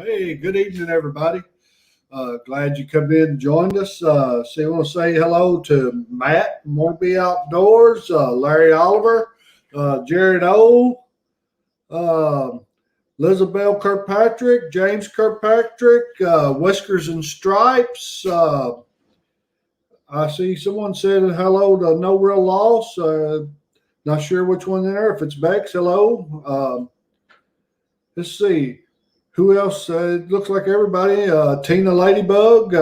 Hey, good evening, everybody. Glad you come in and joined us. So I want to say hello to Matt from Want to Be Outdoors, Larry Oliver, Jared O, uh, Lizabelle Kirkpatrick, James Kirkpatrick, Whiskers and Stripes. I see someone said hello to No Real Loss. Not sure which one there. If it's Bex, hello. Let's see. Who else? It looks like everybody. Tina Ladybug.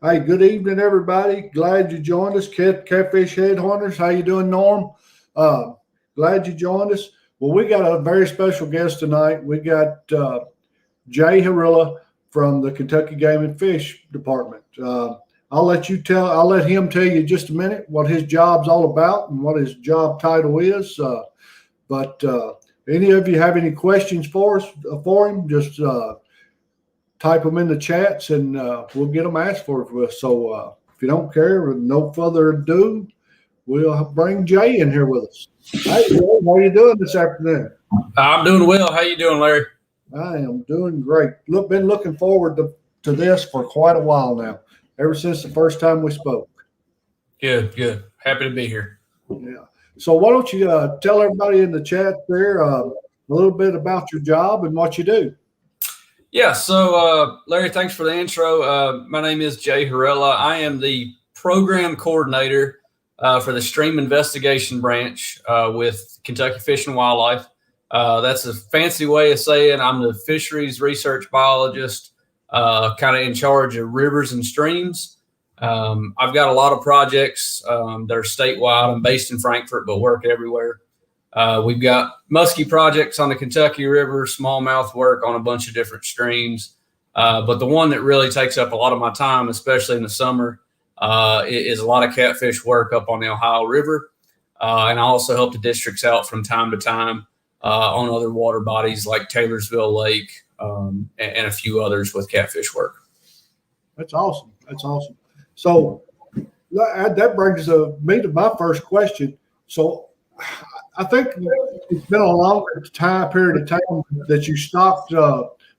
Hey, good evening, everybody. Glad you joined us. Catfish Headhunters. How you doing, Norm? Glad you joined us. Well, we got a very special guest tonight. We got Jay Hirilla from the Kentucky Game and Fish Department. I'll let him tell you just a minute what his job's all about and what his job title is. But any of you have any questions for him, just type them in the chats and we'll get them asked for us. So if you don't care, with no further ado, we'll bring Jay in here with us. Hey, Jay, how are you doing this afternoon? I'm doing well. How you doing, Larry? I am doing great. Been looking forward to this for quite a while now, ever since the first time we spoke. Good. Happy to be here. Yeah. So why don't you tell everybody in the chat there a little bit about your job and what you do? Yeah, so Larry, thanks for the intro. My name is Jay Herrala. I am the program coordinator for the Stream Investigation Branch with Kentucky Fish and Wildlife. That's a fancy way of saying I'm the fisheries research biologist, kind of in charge of rivers and streams. I've got a lot of projects that are statewide. I'm based in Frankfort, but work everywhere. We've got muskie projects on the Kentucky River, smallmouth work on a bunch of different streams. But the one that really takes up a lot of my time, especially in the summer, is a lot of catfish work up on the Ohio River. And I also help the districts out from time to time on other water bodies like Taylorsville Lake and a few others with catfish work. That's awesome. So that brings me to my first question. So I think it's been a longer period of time that you stocked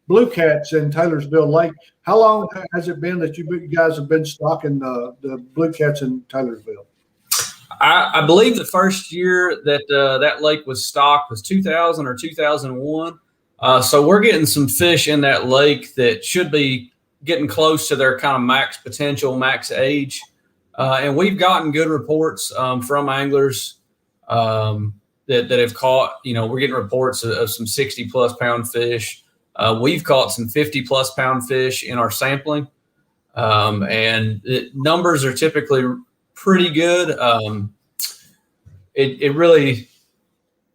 blue cats in Taylorsville Lake. How long has it been that you guys have been stocking the blue cats in Taylorsville? I believe the first year that that lake was stocked was 2000 or 2001. So we're getting some fish in that lake that should be getting close to their kind of max potential, max age. And we've gotten good reports from anglers that have caught, we're getting reports of some 60 plus pound fish. We've caught some 50 plus pound fish in our sampling. And numbers are typically pretty good. It really,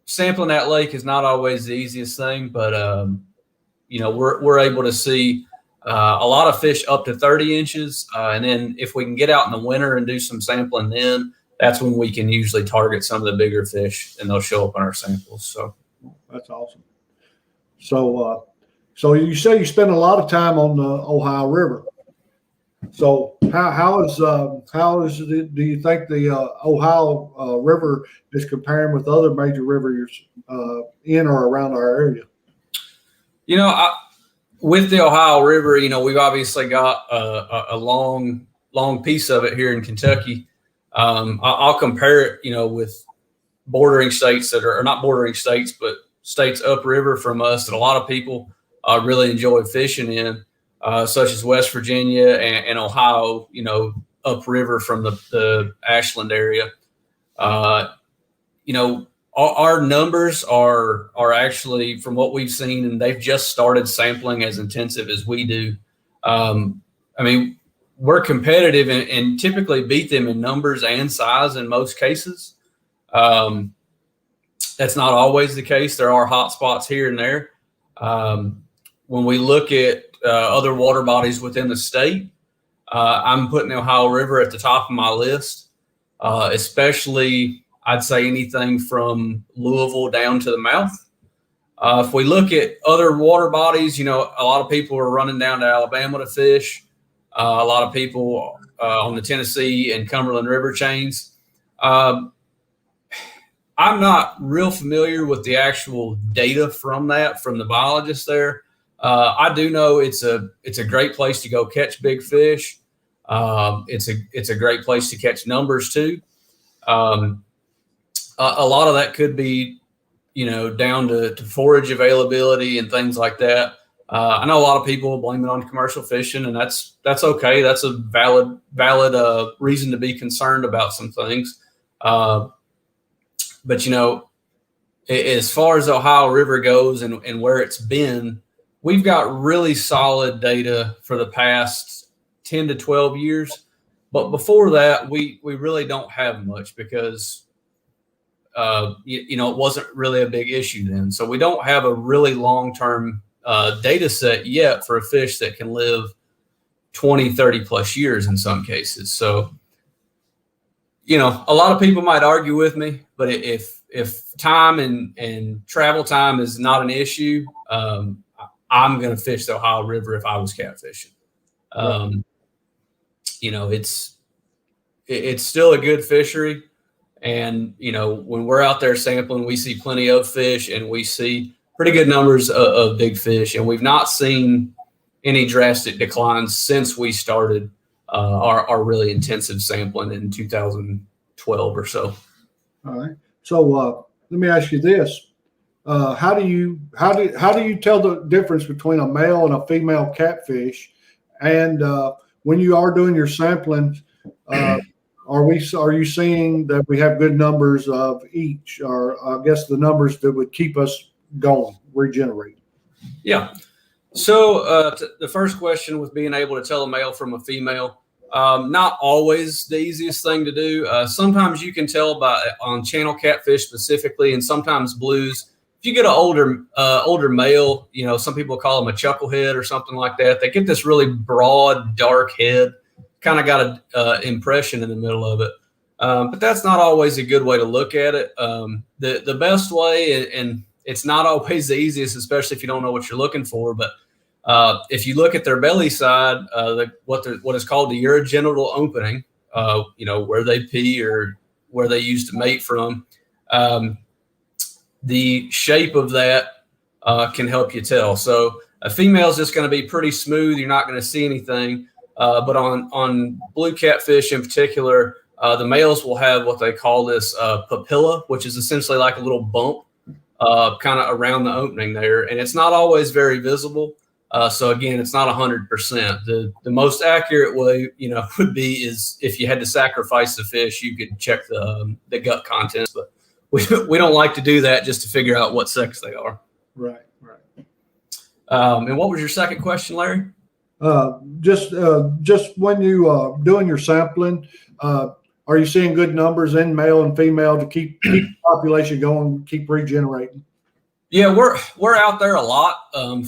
sampling that lake is not always the easiest thing, but we're able to see a lot of fish up to 30 inches. And then if we can get out in the winter and do some sampling, then that's when we can usually target some of the bigger fish and they'll show up in our samples. So that's awesome. So you say you spend a lot of time on the Ohio River. So how do you think the Ohio River is comparing with other major rivers in or around our area? With the Ohio River, we've obviously got a long piece of it here in Kentucky. I'll compare it, with bordering states that are not bordering states, but states upriver from us that a lot of people really enjoy fishing in, such as West Virginia and Ohio, upriver from the Ashland area. Our numbers are actually, from what we've seen, and they've just started sampling as intensive as we do. We're competitive and typically beat them in numbers and size in most cases. That's not always the case. There are hot spots here and there. When we look at other water bodies within the state, I'm putting the Ohio River at the top of my list, especially I'd say anything from Louisville down to the mouth. If we look at other water bodies, a lot of people are running down to Alabama to fish. A lot of people on the Tennessee and Cumberland River chains. I'm not real familiar with the actual data from the biologists there. I do know it's a great place to go catch big fish. It's a great place to catch numbers too. A lot of that could be, down to forage availability and things like that. I know a lot of people blame it on commercial fishing, and that's okay. That's a valid reason to be concerned about some things. But as far as the Ohio River goes and where it's been, we've got really solid data for the past 10 to 12 years. But before that, we really don't have much because it wasn't really a big issue then. So we don't have a really long-term data set yet for a fish that can live 20, 30 plus years in some cases. So, a lot of people might argue with me, but if time and travel time is not an issue, I'm going to fish the Ohio River if I was catfishing. It's still a good fishery. And, when we're out there sampling, we see plenty of fish and we see pretty good numbers of big fish. And we've not seen any drastic declines since we started our really intensive sampling in 2012 or so. All right. So let me ask you this. How do you tell the difference between a male and a female catfish? And when you are doing your sampling, are you seeing that we have good numbers of each, or I guess the numbers that would keep us going, regenerating? Yeah. So the first question was being able to tell a male from a female. Not always the easiest thing to do. Sometimes you can tell on channel catfish specifically, and sometimes blues. If you get an older male, some people call them a chucklehead or something like that. They get this really broad, dark head, kind of got an impression in the middle of it. But that's not always a good way to look at it. The best way, and it's not always the easiest, especially if you don't know what you're looking for, but if you look at their belly side, what is called the urogenital opening, where they pee or where they used to mate from, the shape of that can help you tell. So a female is just going to be pretty smooth. You're not going to see anything. But on blue catfish in particular, the males will have what they call this papilla, which is essentially like a little bump kind of around the opening there. And it's not always very visible. So again, it's not 100%. The most accurate way, would be is if you had to sacrifice the fish, you could check the gut contents, but we don't like to do that just to figure out what sex they are. Right. And what was your second question, Larry? Just when you doing your sampling, are you seeing good numbers in male and female to keep the population going, keep regenerating? Yeah, we're out there a lot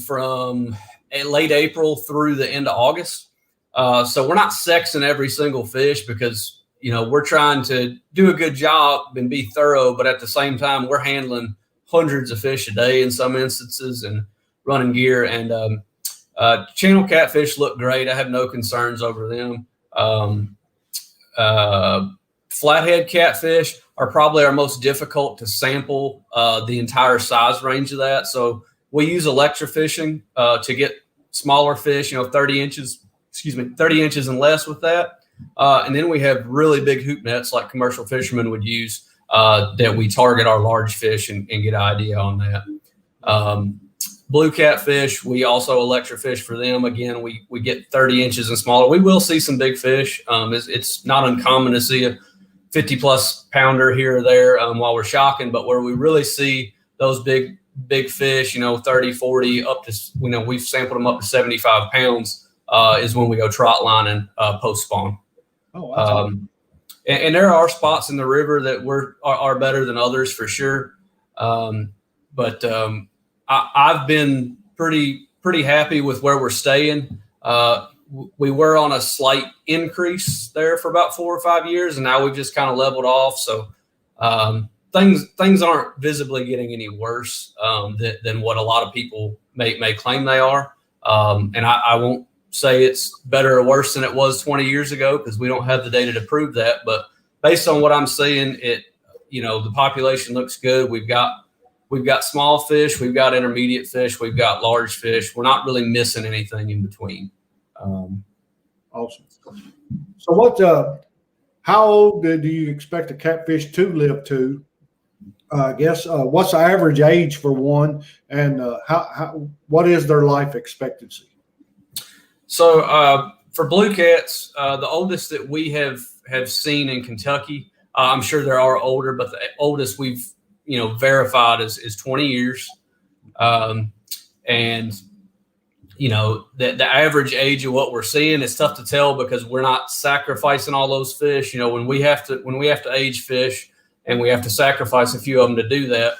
from late April through the end of August. So we're not sexing every single fish because, we're trying to do a good job and be thorough, but at the same time, we're handling hundreds of fish a day in some instances and running gear. And channel catfish look great. I have no concerns over them. Flathead catfish are probably our most difficult to sample the entire size range of that. So we use electrofishing to get smaller fish, 30 inches and less with that. And then we have really big hoop nets like commercial fishermen would use that we target our large fish and get an idea on that. Blue catfish, we also electrofish for them. Again, we get 30 inches and smaller. We will see some big fish. It's not uncommon to see a 50-plus pounder here or there while we're shocking, but where we really see those big fish, 30, 40, up to, we've sampled them up to 75 pounds is when we go trot lining post-spawn. Oh, wow. And there are spots in the river that are better than others for sure. But I've been pretty happy with where we're staying. We were on a slight increase there for about 4 or 5 years, and now we've just kind of leveled off. So things aren't visibly getting any worse than what a lot of people may claim they are. And I won't say it's better or worse than it was 20 years ago because we don't have the data to prove that. But based on what I'm seeing, the population looks good. We've got We've got small fish, we've got intermediate fish, we've got large fish. We're not really missing anything in between. Awesome. So how old do you expect a catfish to live to? I guess what's the average age for one, and what is their life expectancy? So for blue cats, the oldest that we have seen in Kentucky, I'm sure there are older, but the oldest we've verified is 20 years, and the average age of what we're seeing is tough to tell because we're not sacrificing all those fish. When we have to age fish and we have to sacrifice a few of them to do that,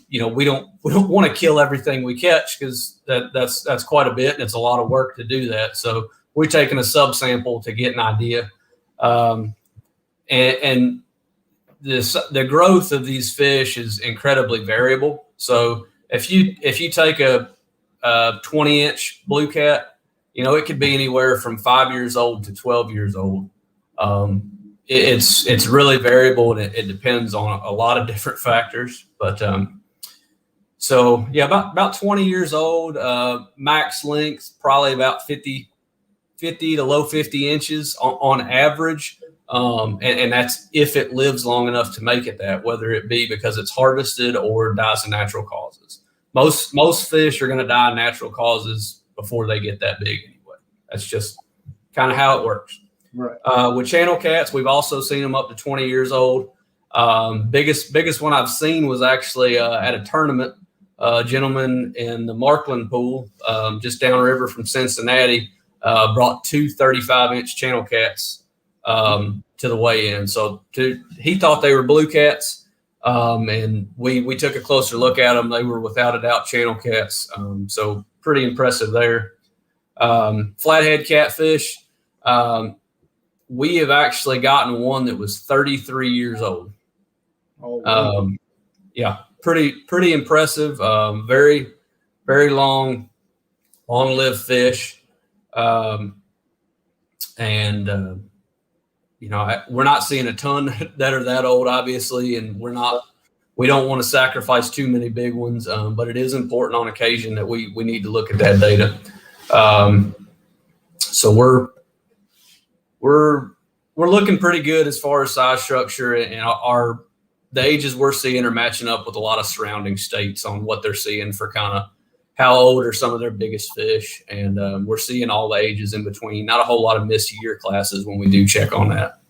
we don't want to kill everything we catch because that's quite a bit and it's a lot of work to do that. So we're taking a subsample to get an idea, and the growth of these fish is incredibly variable. So if you take a 20-inch blue cat, it could be anywhere from 5 years old to 12 years old. It's really variable and it depends on a lot of different factors. But so yeah, about 20 years old, max length probably about 50 to low 50 inches on average. And that's if it lives long enough to make it that, whether it be because it's harvested or dies of natural causes. Most fish are going to die of natural causes before they get that big anyway. That's just kind of how it works. Right. With channel cats, we've also seen them up to 20 years old. Biggest one I've seen was actually at a tournament. A gentleman in the Markland pool, just downriver from Cincinnati, brought two 35-inch channel cats to the weigh-in. So he thought they were blue cats. And we took a closer look at them. They were without a doubt channel cats. So pretty impressive there. Flathead catfish. We have actually gotten one that was 33 years old. Oh, wow. Yeah, pretty impressive. Very, very long-lived fish. We're not seeing a ton that are that old, obviously, and we don't want to sacrifice too many big ones, but it is important on occasion that we need to look at that data. So we're looking pretty good as far as size structure, and the ages we're seeing are matching up with a lot of surrounding states on what they're seeing for kind of how old are some of their biggest fish. And we're seeing all the ages in between, not a whole lot of missed year classes when we do check on that.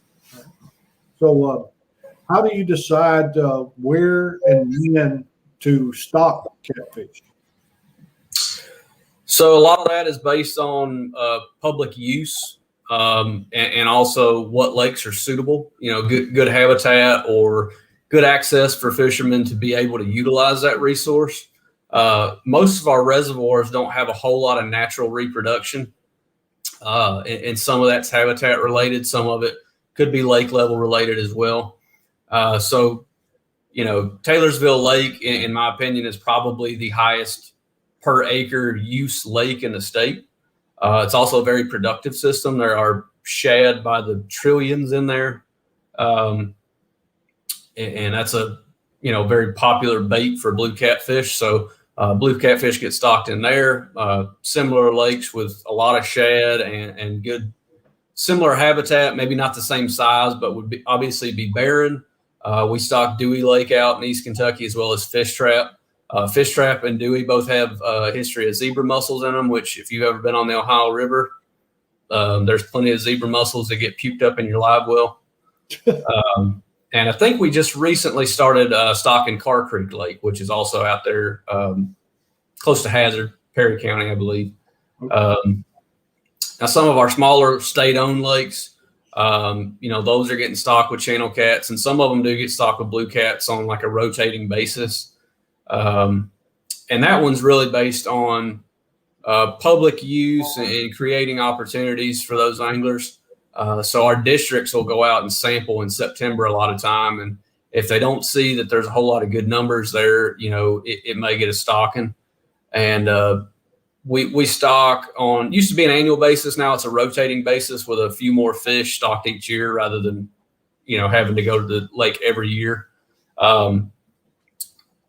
So how do you decide where and when to stock catfish? So a lot of that is based on public use, and also what lakes are suitable, good habitat or good access for fishermen to be able to utilize that resource. Most of our reservoirs don't have a whole lot of natural reproduction, and some of that's habitat related. Some of it could be lake level related as well. So Taylorsville Lake, in my opinion, is probably the highest per acre use lake in the state. It's also a very productive system. There are shad by the trillions in there, and that's a very popular bait for blue catfish. So blue catfish get stocked in there. Similar lakes with a lot of shad and good similar habitat, maybe not the same size, but would obviously be barren. We stock Dewey Lake out in East Kentucky, as well as Fish Trap. Fish Trap and Dewey both have a history of zebra mussels in them, which if you've ever been on the Ohio River, there's plenty of zebra mussels that get puked up in your live well. And I think we just recently started stocking Carr Creek Lake, which is also out there close to Hazard, Perry County, I believe. Okay. Now, some of our smaller state-owned lakes, those are getting stocked with channel cats, and some of them do get stocked with blue cats on like a rotating basis. And that one's really based on public use and creating opportunities for those anglers. So our districts will go out and sample in September a lot of time. And if they don't see that there's a whole lot of good numbers there, it may get a stocking. And we stock on, used to be an annual basis. Now it's a rotating basis with a few more fish stocked each year rather than, having to go to the lake every year.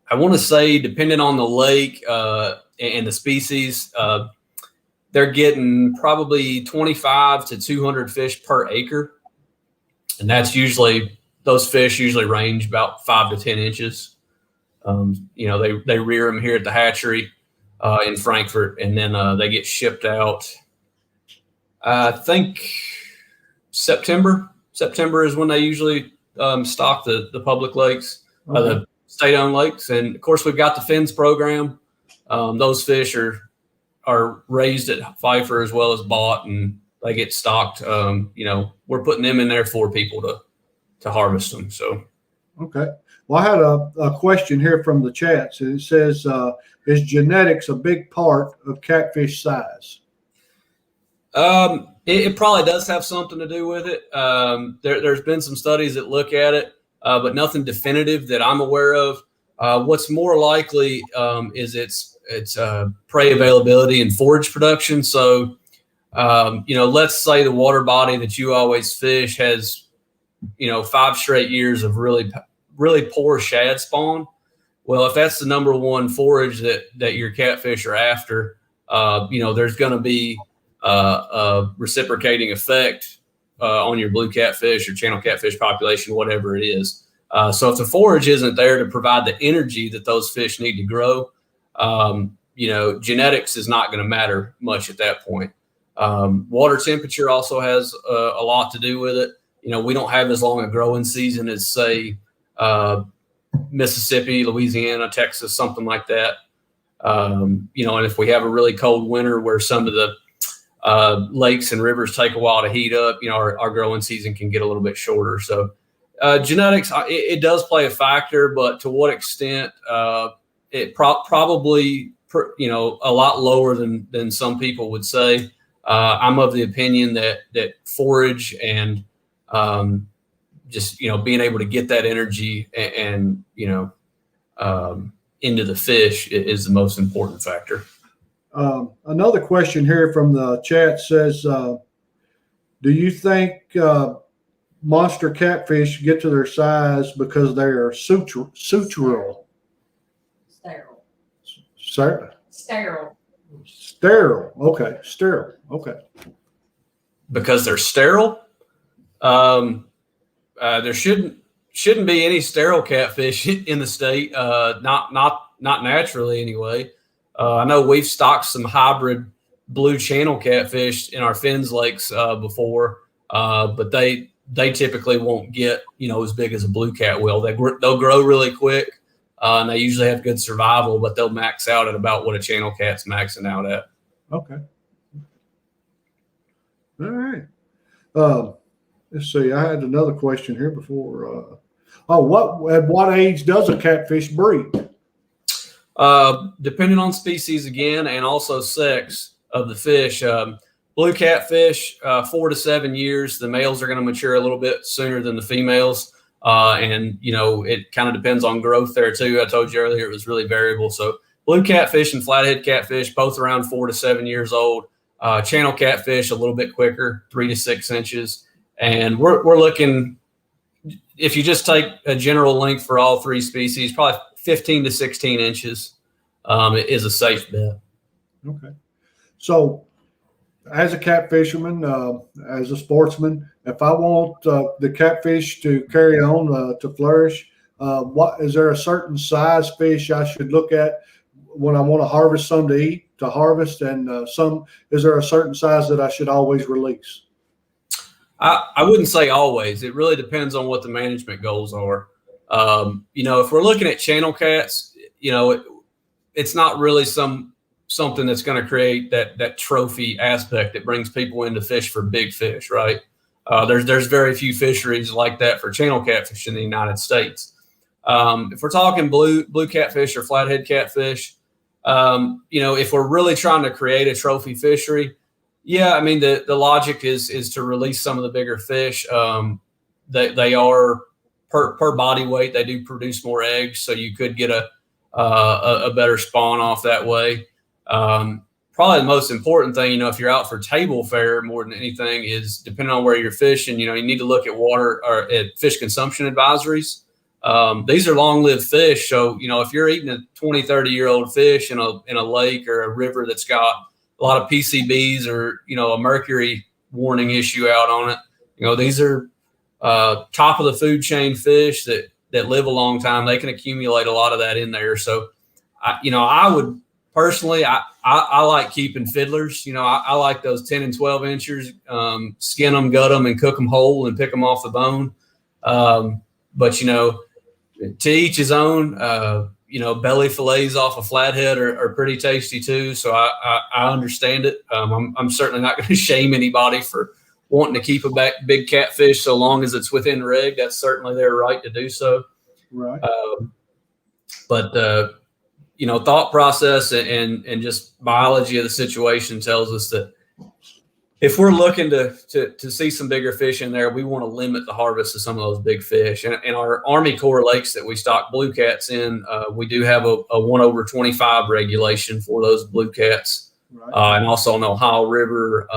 I want to say, depending on the lake and the species, they're getting probably 25 to 200 fish per acre. And that's those fish usually range about 5 to 10 inches. They rear them here at the hatchery in Frankfurt, and then they get shipped out. I think September is when they usually stock the public lakes, the state-owned lakes. And of course, we've got the fins program. Those fish are raised at Pfeiffer as well as bought, and they get stocked. We're putting them in there for people to harvest them. So, okay. Well, I had a question here from the chats. It says, is genetics a big part of catfish size? It probably does have something to do with it. There's been some studies that look at it, but nothing definitive that I'm aware of. What's more likely is its prey availability and forage production. So, let's say the water body that you always fish has, 5 straight years of really, really poor shad spawn. Well, if that's the number one forage that your catfish are after, there's going to be a reciprocating effect on your blue catfish or channel catfish population, whatever it is. So if the forage isn't there to provide the energy that those fish need to grow, genetics is not going to matter much at that point. Water temperature also has a lot to do with it. We don't have as long a growing season as, say, Mississippi, Louisiana, Texas, something like that. And if we have a really cold winter where some of the lakes and rivers take a while to heat up, our growing season can get a little bit shorter. So genetics, it does play a factor, but to what extent, it probably, a lot lower than some people would say. I'm of the opinion that forage and just being able to get that energy and into the fish is the most important factor. Another question here from the chat says, do you think monster catfish get to their size because they are sutural? Sterile. Sterile. Okay. Sterile. Okay. Because they're sterile. There shouldn't be any sterile catfish in the state. Not naturally anyway. I know we've stocked some hybrid blue channel catfish in our fins lakes before, but they typically won't get as big as a blue cat will. They'll grow really quick, and they usually have good survival, but they'll max out at about what a channel cat's maxing out at. Okay. All right. Let's see. I had another question here before. At what age does a catfish breed? Depending on species again, and also sex of the fish. Blue catfish, 4 to 7 years. The males are going to mature a little bit sooner than the females. And it kind of depends on growth there too. I told you earlier, it was really variable. So blue catfish and flathead catfish, both around 4 to 7 years old. Channel catfish, a little bit quicker, 3 to 6 inches. And we're looking, if you just take a general length for all three species, probably 15 to 16 inches is a safe bet. Okay. So as a catfisherman, as a sportsman, if I want the catfish to carry on to flourish, what is there a certain size fish I should look at when I want to harvest some to eat, to harvest, and is there a certain size that I should always release? I wouldn't say always. It really depends on what the management goals are. If we're looking at channel cats, it's not really something that's going to create that trophy aspect that brings people in to fish for big fish, right? There's very few fisheries like that for channel catfish in the United States. If we're talking blue catfish or flathead catfish, if we're really trying to create a trophy fishery, yeah, I mean the logic is to release some of the bigger fish. They are per body weight, they do produce more eggs, so you could get a better spawn off that way. Probably the most important thing, if you're out for table fare more than anything, is depending on where you're fishing, you need to look at water or at fish consumption advisories. These are long-lived fish. So, if you're eating a 20, 30-year-old fish in a lake or a river that's got a lot of PCBs or, a mercury warning issue out on it, these are top of the food chain fish that live a long time. They can accumulate a lot of that in there. So, I would personally, I like keeping fiddlers. I like those 10 and 12 inchers, skin them, gut them, and cook them whole and pick them off the bone. But, to each his own. Belly fillets off a flathead are pretty tasty too. So I understand it. I'm certainly not going to shame anybody for wanting to keep a big catfish so long as it's within reg. That's certainly their right to do so. Right. But thought process and just biology of the situation tells us that if we're looking to see some bigger fish in there, we want to limit the harvest of some of those big fish. And in our Army Corps lakes that we stock blue cats in, we do have a 1/25 regulation for those blue cats. Right. And also on the Ohio River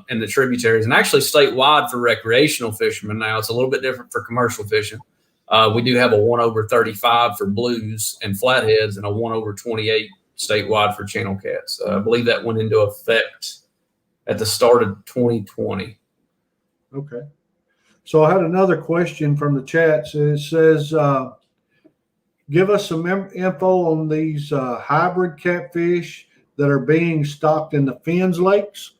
and the tributaries, and actually statewide for recreational fishermen. Now it's a little bit different for commercial fishing. We do have a 1/35 for blues and flatheads and a 1/28 statewide for channel cats. I believe that went into effect at the start of 2020. Okay. So I had another question from the chat. It says, give us some info on these hybrid catfish that are being stocked in the Fins lakes.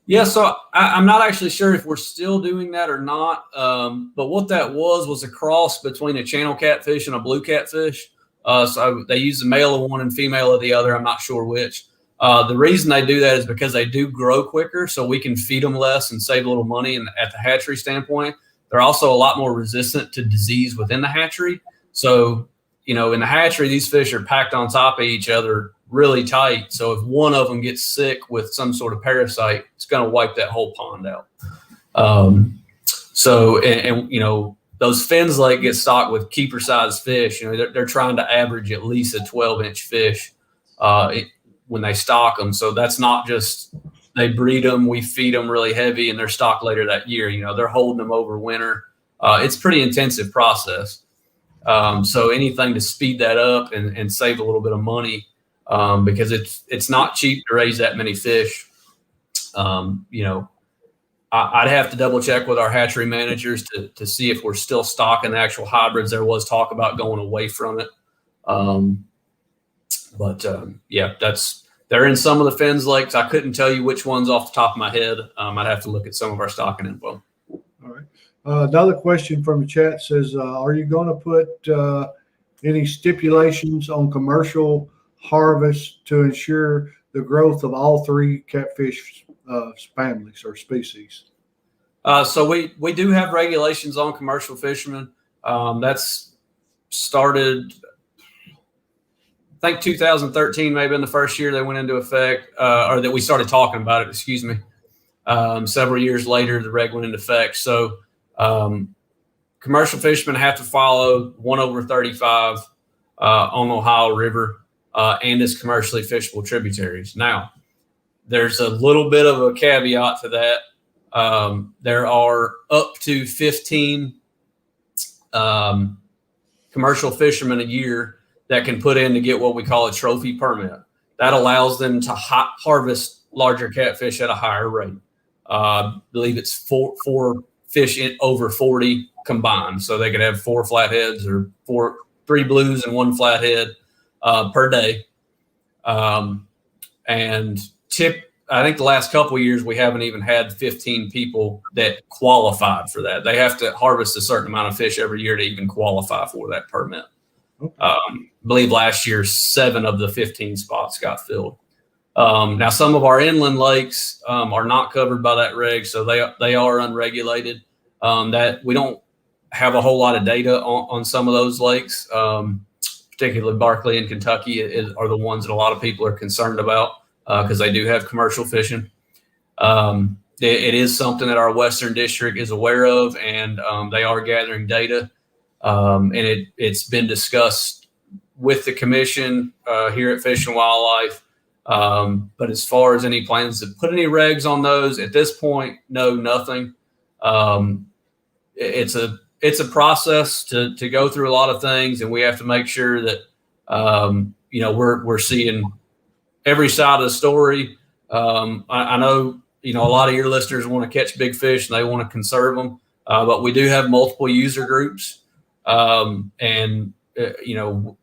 Yeah, so I'm not actually sure if we're still doing that or not. But what that was a cross between a channel catfish and a blue catfish. So they use the male of one and female of the other. I'm not sure which. The reason they do that is because they do grow quicker, so we can feed them less and save a little money. And at the hatchery standpoint, they're also a lot more resistant to disease within the hatchery. So, in the hatchery, these fish are packed on top of each other really tight. So if one of them gets sick with some sort of parasite, it's going to wipe that whole pond out. Those fins like get stocked with keeper sized fish. They're trying to average at least a 12-inch fish when they stock them. So that's not just they breed them, we feed them really heavy, and they're stocked later that year. They're holding them over winter. It's a pretty intensive process. So anything to speed that up and save a little bit of money, because it's not cheap to raise that many fish. I'd have to double check with our hatchery managers to see if we're still stocking the actual hybrids. There was talk about going away from it. They're in some of the Fins lakes. I couldn't tell you which ones off the top of my head. I'd have to look at some of our stocking info. All right. Another question from the chat says, are you going to put any stipulations on commercial harvest to ensure the growth of all three catfish families or species? So we do have regulations on commercial fishermen. That's started, I think 2013 may have been the first year they went into effect, or that we started talking about it, excuse me. Several years later, the reg went into effect. So commercial fishermen have to follow 1/35 on the Ohio River and its commercially fishable tributaries. Now, there's a little bit of a caveat to that. There are up to 15 commercial fishermen a year that can put in to get what we call a trophy permit. That allows them to harvest larger catfish at a higher rate. I believe it's four fish over 40 combined. So they could have 4 flatheads or 3 blues and 1 flathead per day. I think the last couple of years, we haven't even had 15 people that qualified for that. They have to harvest a certain amount of fish every year to even qualify for that permit. Okay. I believe last year, 7 of the 15 spots got filled. Now, some of our inland lakes are not covered by that reg, so they are unregulated. That we don't have a whole lot of data on some of those lakes, particularly Barkley and Kentucky are the ones that a lot of people are concerned about because they do have commercial fishing. It is something that our Western District is aware of, and they are gathering data. And it's been discussed with the commission here at Fish and Wildlife. But as far as any plans to put any regs on those at this point, no, nothing. It's a it's a process to go through a lot of things, and we have to make sure that we're seeing every side of the story. I know a lot of your listeners want to catch big fish and they want to conserve them, but we do have multiple user groups, and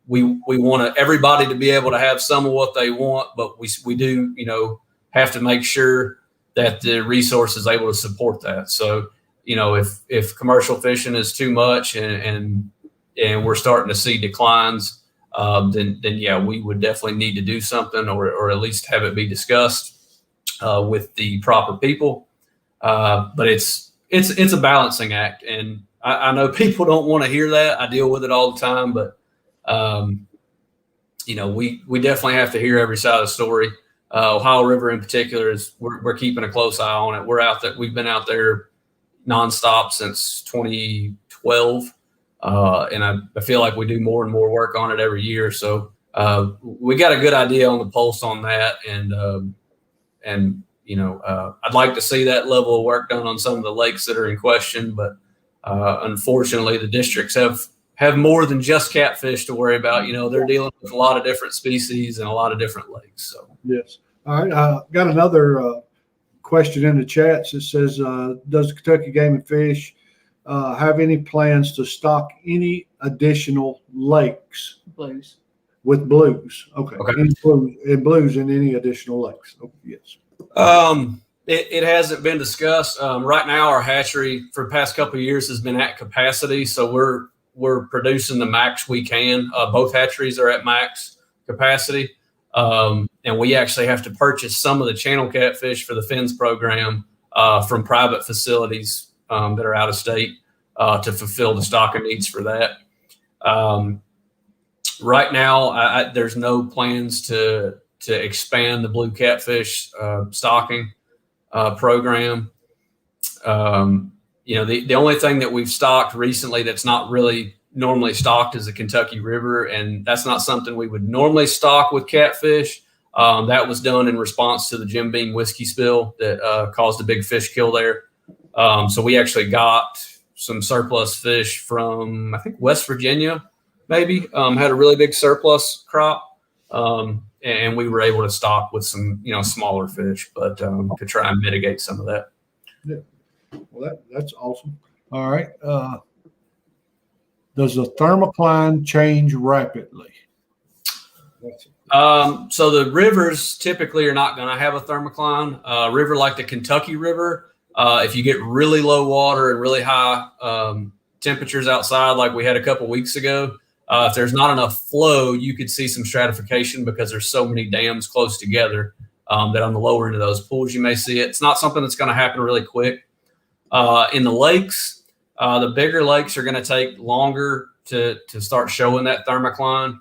we want everybody to be able to have some of what they want, but we do have to make sure that the resource is able to support that. So if commercial fishing is too much and we're starting to see declines, then yeah, we would definitely need to do something, or at least have it be discussed with the proper people. But it's a balancing act, and I know people don't want to hear that. I deal with it all the time, but we definitely have to hear every side of the story. Ohio River in particular we're keeping a close eye on it. We're out there. We've been out there nonstop since 2012. And I feel like we do more and more work on it every year. So we got a good idea on the pulse on that. And I'd like to see that level of work done on some of the lakes that are in question. But unfortunately, the districts have more than just catfish to worry about. They're dealing with a lot of different species and a lot of different lakes. So yes. All right. Got another question in the chats. It says, does Kentucky Game and Fish have any plans to stock any additional lakes Blues. with blues? Okay. Any blues in any additional lakes? Oh, yes. It hasn't been discussed. Right now, our hatchery for the past couple of years has been at capacity, so we're producing the max we can. Both hatcheries are at max capacity, and we actually have to purchase some of the channel catfish for the fins program from private facilities that are out of state to fulfill the stocking needs for that. Right now, there's no plans to expand the blue catfish stocking program. The only thing that we've stocked recently that's not really normally stocked is the Kentucky River, and that's not something we would normally stock with catfish. That was done in response to the Jim Beam whiskey spill that caused a big fish kill there. So we actually got some surplus fish from, I think, West Virginia, maybe, had a really big surplus crop. And we were able to stock with some, smaller fish, but to try and mitigate some of that. Yeah. Well, that's awesome. All right. Does the thermocline change rapidly? So the rivers typically are not going to have a thermocline. River like the Kentucky River, if you get really low water and really high temperatures outside, like we had a couple weeks ago, if there's not enough flow, you could see some stratification because there's so many dams close together that on the lower end of those pools, you may see it. It's not something that's going to happen really quick. In the lakes, the bigger lakes are going to take longer to start showing that thermocline.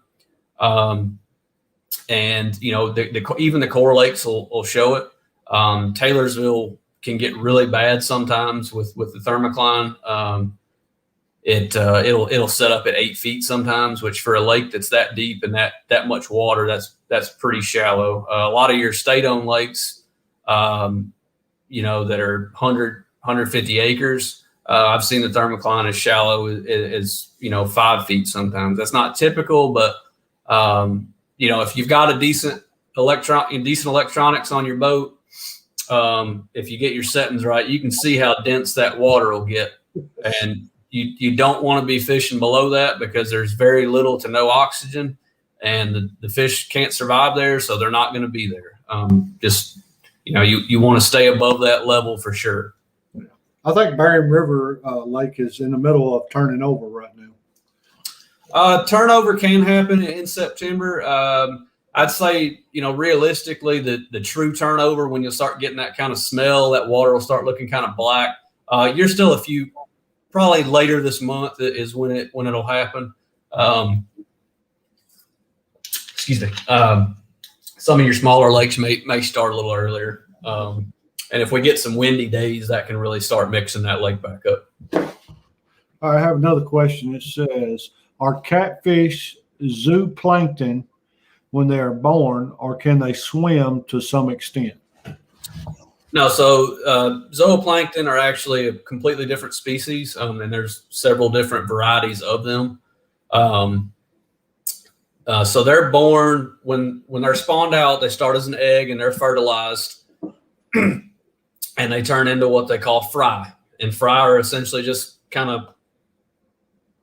And, even the core lakes will show it. Taylorsville can get really bad sometimes with the thermocline. It'll set up at 8 feet sometimes, which for a lake that's that deep and that much water, that's pretty shallow. A lot of your state-owned lakes, that are 150 acres. I've seen the thermocline as shallow as 5 feet sometimes. That's not typical, but if you've got a decent electronics on your boat, if you get your settings right, you can see how dense that water will get, and you don't want to be fishing below that because there's very little to no oxygen, and the fish can't survive there, so they're not going to be there. You want to stay above that level for sure. I think Bering River Lake is in the middle of turning over right now. Turnover can happen in September. I'd say, realistically, the true turnover, when you'll start getting that kind of smell, that water will start looking kind of black. You're still probably later this month is when it'll happen. Excuse me. Some of your smaller lakes may start a little earlier. And if we get some windy days, that can really start mixing that lake back up. I have another question. It says, are catfish zooplankton when they are born, or can they swim to some extent? No, so zooplankton are actually a completely different species, and there's several different varieties of them. So they're born when they're spawned out. They start as an egg and they're fertilized, and they turn into what they call fry. And fry are essentially just kind of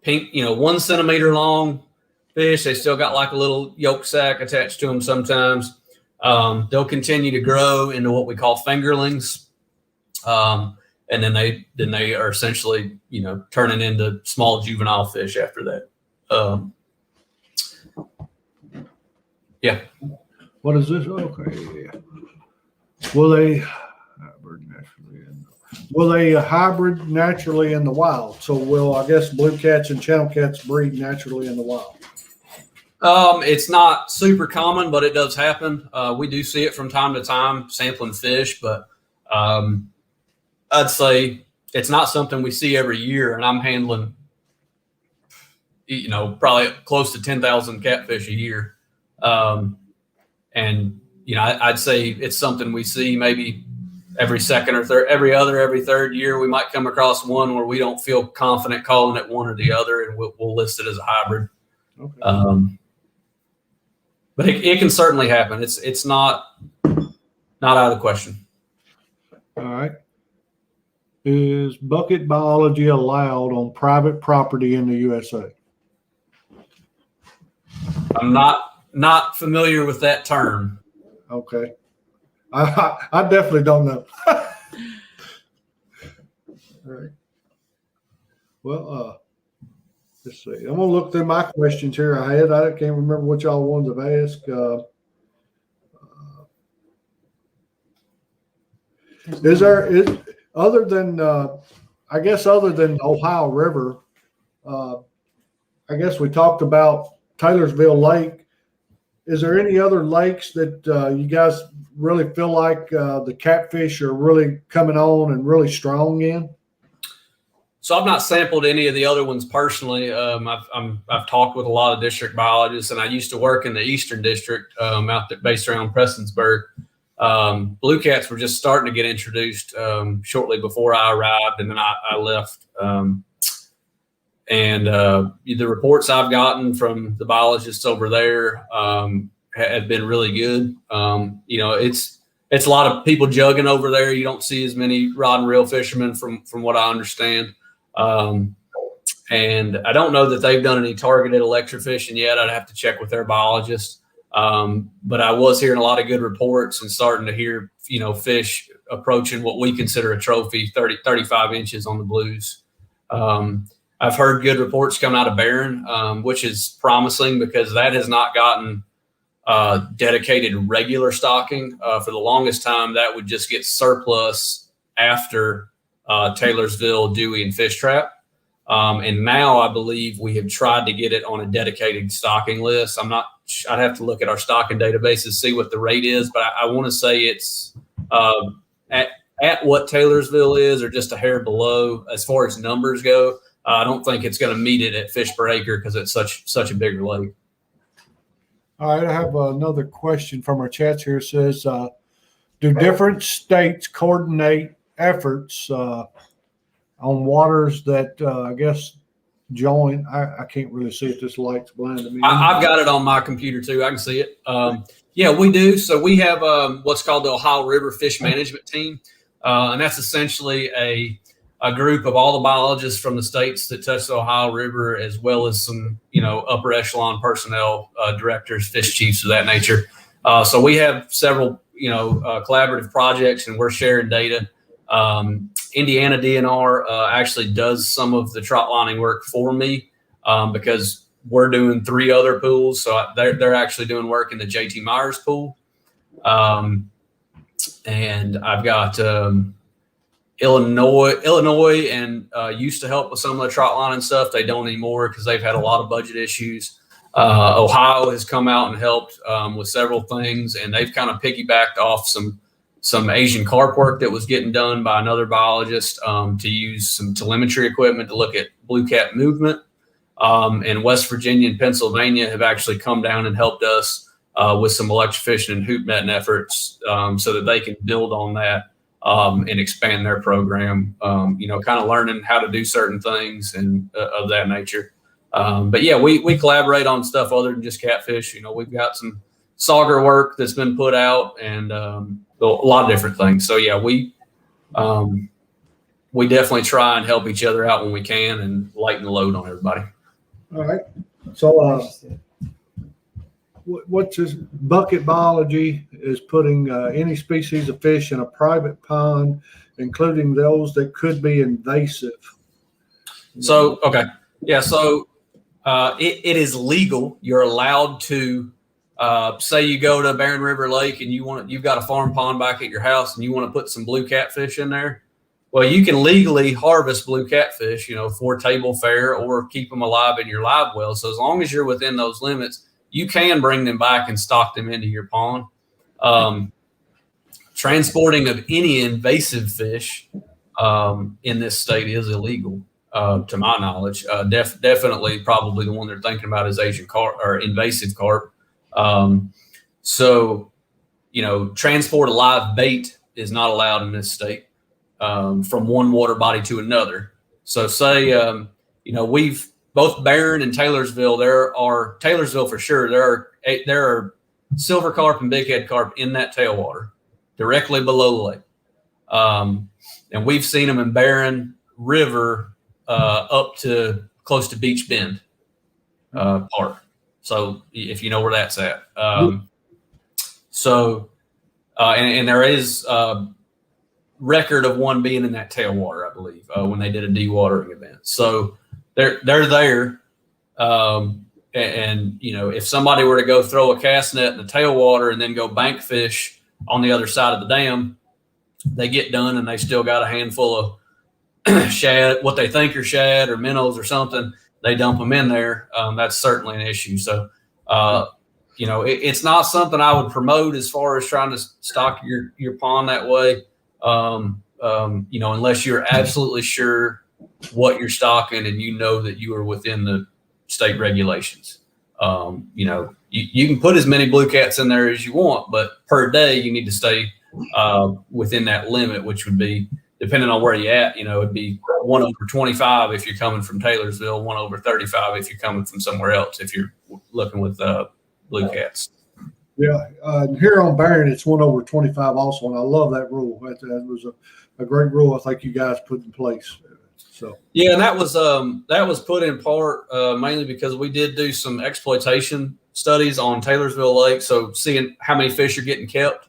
pink, 1 centimeter long fish. They still got like a little yolk sac attached to them sometimes. They'll continue to grow into what we call fingerlings. And then they are essentially, turning into small juvenile fish after that. Yeah. What is this? Okay. Yeah. Will they hybrid naturally in the wild? So will, I guess, blue cats and channel cats breed naturally in the wild? It's not super common, but it does happen. We do see it from time to time sampling fish, but I'd say it's not something we see every year. And I'm handling, probably close to 10,000 catfish a year. And I'd say it's something we see maybe every second or third, every third year. We might come across one where we don't feel confident calling it one or the other, and we'll list it as a hybrid. Okay. But it can certainly happen. It's not out of the question. All right. Is bucket biology allowed on private property in the USA? I'm not familiar with that term. Okay. I definitely don't know. All right. Well, let's see. I'm gonna look through my questions here. I can't remember what y'all wanted to ask. Other than the Ohio River, I guess we talked about Taylorsville Lake. Is there any other lakes that you guys really feel like the catfish are really coming on and really strong in? So I've not sampled any of the other ones personally. I've talked with a lot of district biologists, and I used to work in the Eastern District out there based around Prestonsburg. Blue cats were just starting to get introduced shortly before I arrived, and then I left. And the reports I've gotten from the biologists over there have been really good. It's a lot of people jugging over there. You don't see as many rod and reel fishermen from what I understand. And I don't know that they've done any targeted electrofishing yet. I'd have to check with their biologist. But I was hearing a lot of good reports and starting to hear, fish approaching what we consider a trophy, 35 inches on the blues. I've heard good reports coming out of Barron, which is promising because that has not gotten dedicated regular stocking. For the longest time, that would just get surplus after Taylorsville, Dewey, and Fish Trap. And now I believe we have tried to get it on a dedicated stocking list. I'd have to look at our stocking databases, see what the rate is, but I want to say it's at what Taylorsville is or just a hair below as far as numbers go. I don't think it's going to meet it at fish per acre because it's such a bigger lake. All right, I have another question from our chats here. It says, do different states coordinate efforts on waters that I guess join? I can't really see it. This light's blinding me. I've got it on my computer too. I can see it. Yeah, we do. So we have what's called the Ohio River Fish Management Team, and that's essentially a group of all the biologists from the states that touch the Ohio River, as well as some, upper echelon personnel, directors, fish chiefs of that nature. So we have several, collaborative projects, and we're sharing data. Indiana DNR actually does some of the trot lining work for me because we're doing 3 other pools. So they're actually doing work in the JT Myers pool. And I've got Illinois and used to help with some of the trot line and stuff. They don't anymore because they've had a lot of budget issues. Ohio has come out and helped with several things, and they've kind of piggybacked off some Asian carp work that was getting done by another biologist to use some telemetry equipment to look at blue cat movement. And West Virginia and Pennsylvania have actually come down and helped us with some electrofishing and hoop netting efforts so that they can build on that. and expand their program. Kind of learning how to do certain things and of that nature. But yeah, we collaborate on stuff other than just catfish. We've got some sauger work that's been put out and a lot of different things. So yeah, we definitely try and help each other out when we can and lighten the load on everybody. All right. So what's this? Bucket biology is putting any species of fish in a private pond, including those that could be invasive. So, okay. Yeah. So it is legal. You're allowed to say you go to Barren River Lake and you've got a farm pond back at your house and you want to put some blue catfish in there. Well, you can legally harvest blue catfish, for table fare or keep them alive in your live well. So as long as you're within those limits, you can bring them back and stock them into your pond. Transporting of any invasive fish in this state is illegal, to my knowledge. Definitely, probably the one they're thinking about is Asian carp or invasive carp. Transport of live bait is not allowed in this state from one water body to another. So say, we've both Barren and Taylorsville. Taylorsville for sure. There are silver carp and bighead carp in that tailwater directly below the lake. And we've seen them in Barren River up to close to Beach Bend Park. So if you know where that's at. And there is record of one being in that tailwater, I believe, when they did a dewatering event. So they're there. If somebody were to go throw a cast net in the tailwater and then go bank fish on the other side of the dam, they get done and they still got a handful of shad, what they think are shad or minnows or something. They dump them in there. That's certainly an issue. So, it's not something I would promote as far as trying to stock your pond that way. Unless you're absolutely sure what you're stocking and that you are within the state regulations. You can put as many blue cats in there as you want, but per day you need to stay within that limit, which would be, depending on where you're at, it'd be 1/25 if you're coming from Taylorsville, 1/35 if you're coming from somewhere else, if you're looking with blue cats. Yeah, here on Barren, it's 1/25 also, and I love that rule. That was a great rule I think you guys put in place. So yeah, and that was put in part mainly because we did do some exploitation studies on Taylorsville Lake, so seeing how many fish are getting kept.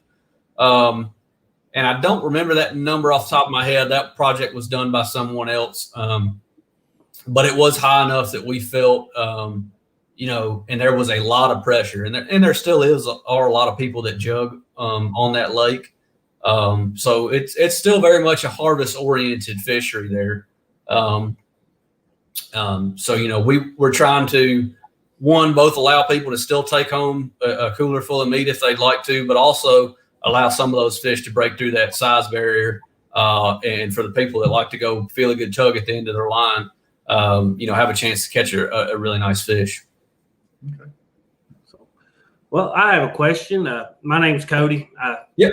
And I don't remember that number off the top of my head. That project was done by someone else, but it was high enough that we felt, and there was a lot of pressure, and there still are a lot of people that jug on that lake. So it's still very much a harvest oriented fishery there. We're trying to both allow people to still take home a cooler full of meat if they'd like to, but also allow some of those fish to break through that size barrier. And for the people that like to go feel a good tug at the end of their line, have a chance to catch a really nice fish. Okay. Well, I have a question. My name's Cody. Yep.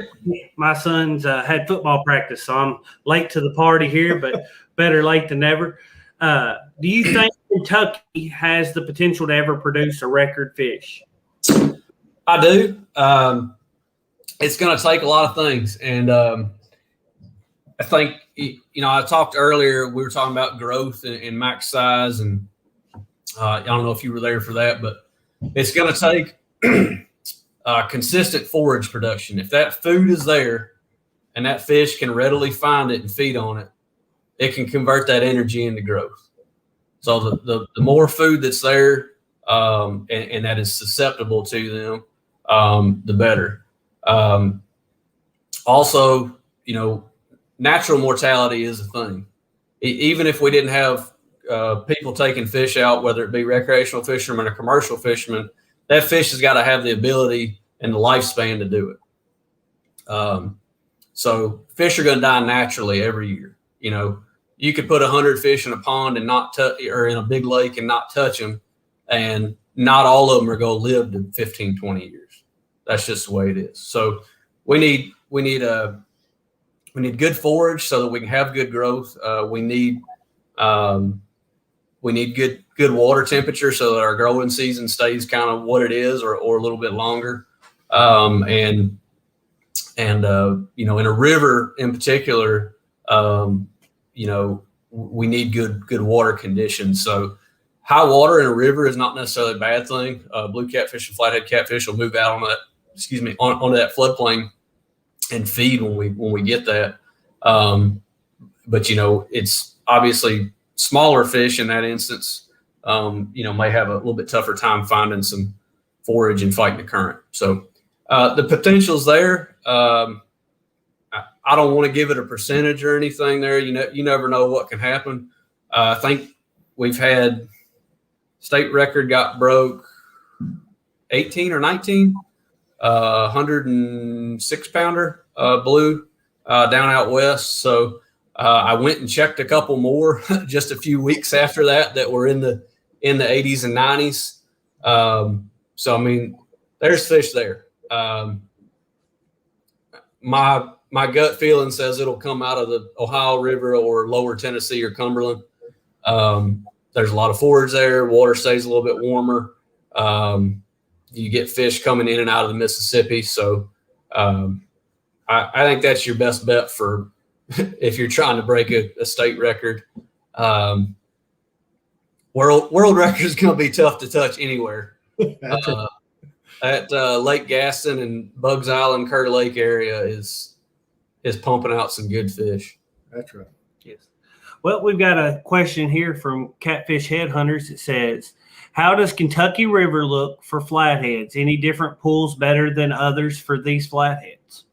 My son's had football practice, so I'm late to the party here, but better late than never. Do you think Kentucky has the potential to ever produce a record fish? I do. It's going to take a lot of things. And I think, I talked earlier, we were talking about growth and max size. And I don't know if you were there for that, but it's going to take consistent forage production. If that food is there and that fish can readily find it and feed on it, it can convert that energy into growth. So the more food that's there and that is susceptible to them, the better. Also, natural mortality is a thing. Even if we didn't have people taking fish out, whether it be recreational fishermen or commercial fishermen, that fish has got to have the ability and the lifespan to do it. So fish are going to die naturally every year. You could put 100 fish in a pond and not touch, or in a big lake and not touch them, and not all of them are going to live to 15, 20 years. That's just the way it is. So we need good forage so that we can have good growth. We need good water temperature so that our growing season stays kind of what it is, or a little bit longer. And in a river in particular, we need good water conditions. So high water in a river is not necessarily a bad thing. Blue catfish and flathead catfish will move out on that, onto that floodplain and feed when we get that. But it's obviously smaller fish in that instance, may have a little bit tougher time finding some forage and fighting the current. So the potential's there. I don't want to give it a percentage or anything there. You never know what can happen. I think we've had state record got broke 18 or 19, 106 pounder blue down out west. So I went and checked a couple more just a few weeks after that were in the 80s and 90s. So I mean, there's fish there. My gut feeling says it'll come out of the Ohio River or lower Tennessee or Cumberland. There's a lot of forage there. Water stays a little bit warmer. You get fish coming in and out of the Mississippi. So I think that's your best bet for if you're trying to break a state record. World record is going to be tough to touch anywhere. At Lake Gaston and Bugs Island, Kerr Lake area is pumping out some good fish. That's right. Yes. Well, we've got a question here from Catfish Headhunters. It says, how does Kentucky River look for flatheads? Any different pools better than others for these flatheads?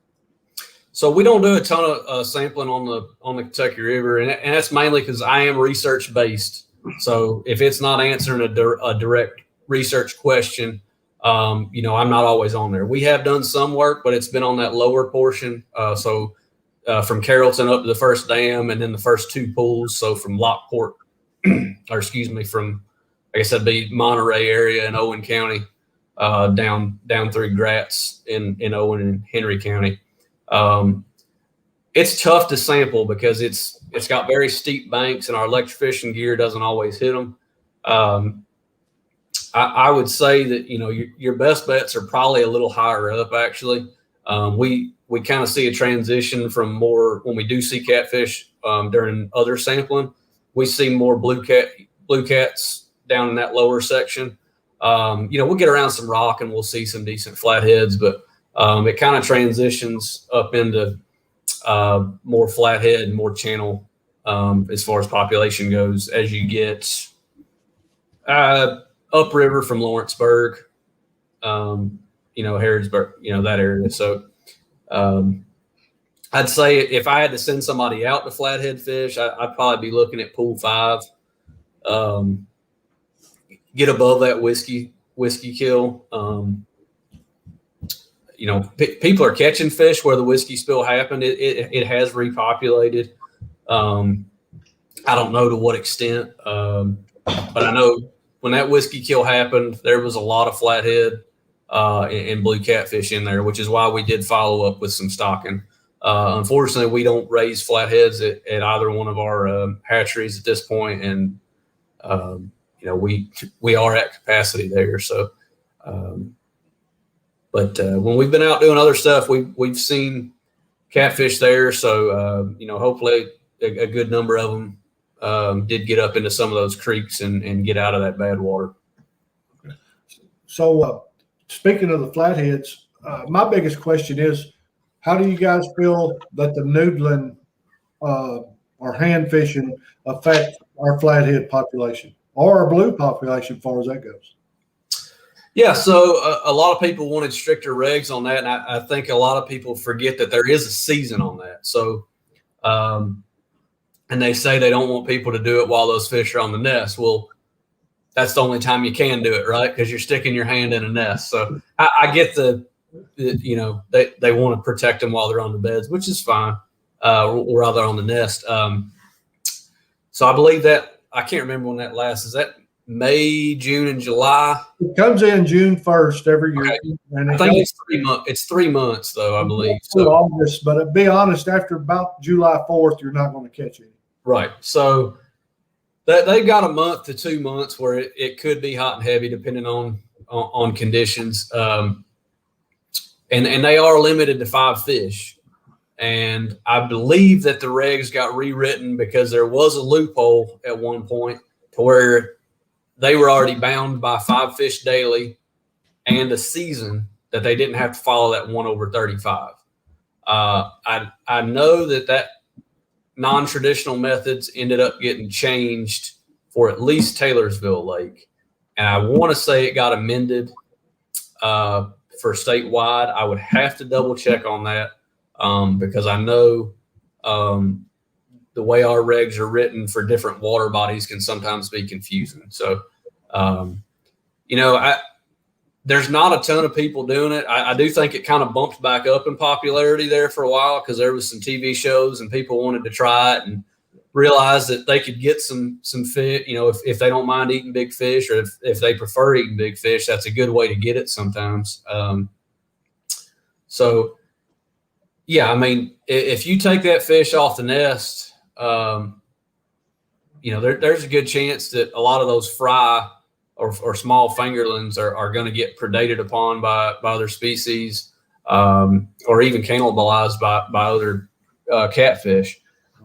So we don't do a ton of sampling on the Kentucky River, and that's mainly because I am research based. So if it's not answering a direct research question, I'm not always on there. We have done some work, but it's been on that lower portion. From Carrollton up to the first dam, and then the first two pools. So from Lockport, from, I guess that'd be Monterey area in Owen County, down through Gratz in Owen and Henry County. It's tough to sample because it's got very steep banks, and our electrofishing gear doesn't always hit them. I would say that your best bets are probably a little higher up. Actually, we kind of see a transition from more when we do see catfish during other sampling. We see more blue cats down in that lower section. We'll get around some rock and we'll see some decent flatheads, but it kind of transitions up into more flathead and more channel as far as population goes as you get upriver from Lawrenceburg, Harrodsburg, that area. So I'd say if I had to send somebody out to flathead fish, I'd probably be looking at pool 5. Get above that whiskey kill. People are catching fish where the whiskey spill happened. It has repopulated. I don't know to what extent, but I know when that whiskey kill happened, there was a lot of flathead and blue catfish in there, which is why we did follow up with some stocking. Unfortunately, we don't raise flatheads at either one of our hatcheries at this point, and we are at capacity there. So, but when we've been out doing other stuff, we've seen catfish there. So hopefully a good number of them did get up into some of those creeks and get out of that bad water. So speaking of the flatheads, my biggest question is, how do you guys feel that the noodling or hand fishing affect our flathead population or our blue population as far as that goes? Yeah, so a lot of people wanted stricter regs on that, and I think a lot of people forget that there is a season on that. So, and they say they don't want people to do it while those fish are on the nest. Well, that's the only time you can do it, right? Because you're sticking your hand in a nest. So I get they want to protect them while they're on the beds, which is fine, or while they're on the nest. So I believe that, I can't remember when that lasts. Is that May, June, and July. It comes in June 1st every year. Okay. And I think it's 3 months. It's 3 months, though, I believe. So So August, but to be honest, after about July 4th, you're not going to catch any. right. So they've got a month to 2 months where it could be hot and heavy depending on conditions. And they are limited to 5 fish. And I believe that the regs got rewritten because there was a loophole at one point to where they were already bound by 5 fish daily and a season that they didn't have to follow that 1/35. I know that non-traditional methods ended up getting changed for at least Taylorsville Lake. And I want to say it got amended for statewide. I would have to double check on that because I know the way our regs are written for different water bodies can sometimes be confusing. So, there's not a ton of people doing it. I do think it kind of bumped back up in popularity there for a while because there was some TV shows and people wanted to try it and realized that they could get some fish, if they don't mind eating big fish or if they prefer eating big fish, that's a good way to get it sometimes. So, yeah, I mean, if you take that fish off the nest, there's a good chance that a lot of those fry or small fingerlings are going to get predated upon by other species or even cannibalized by other catfish.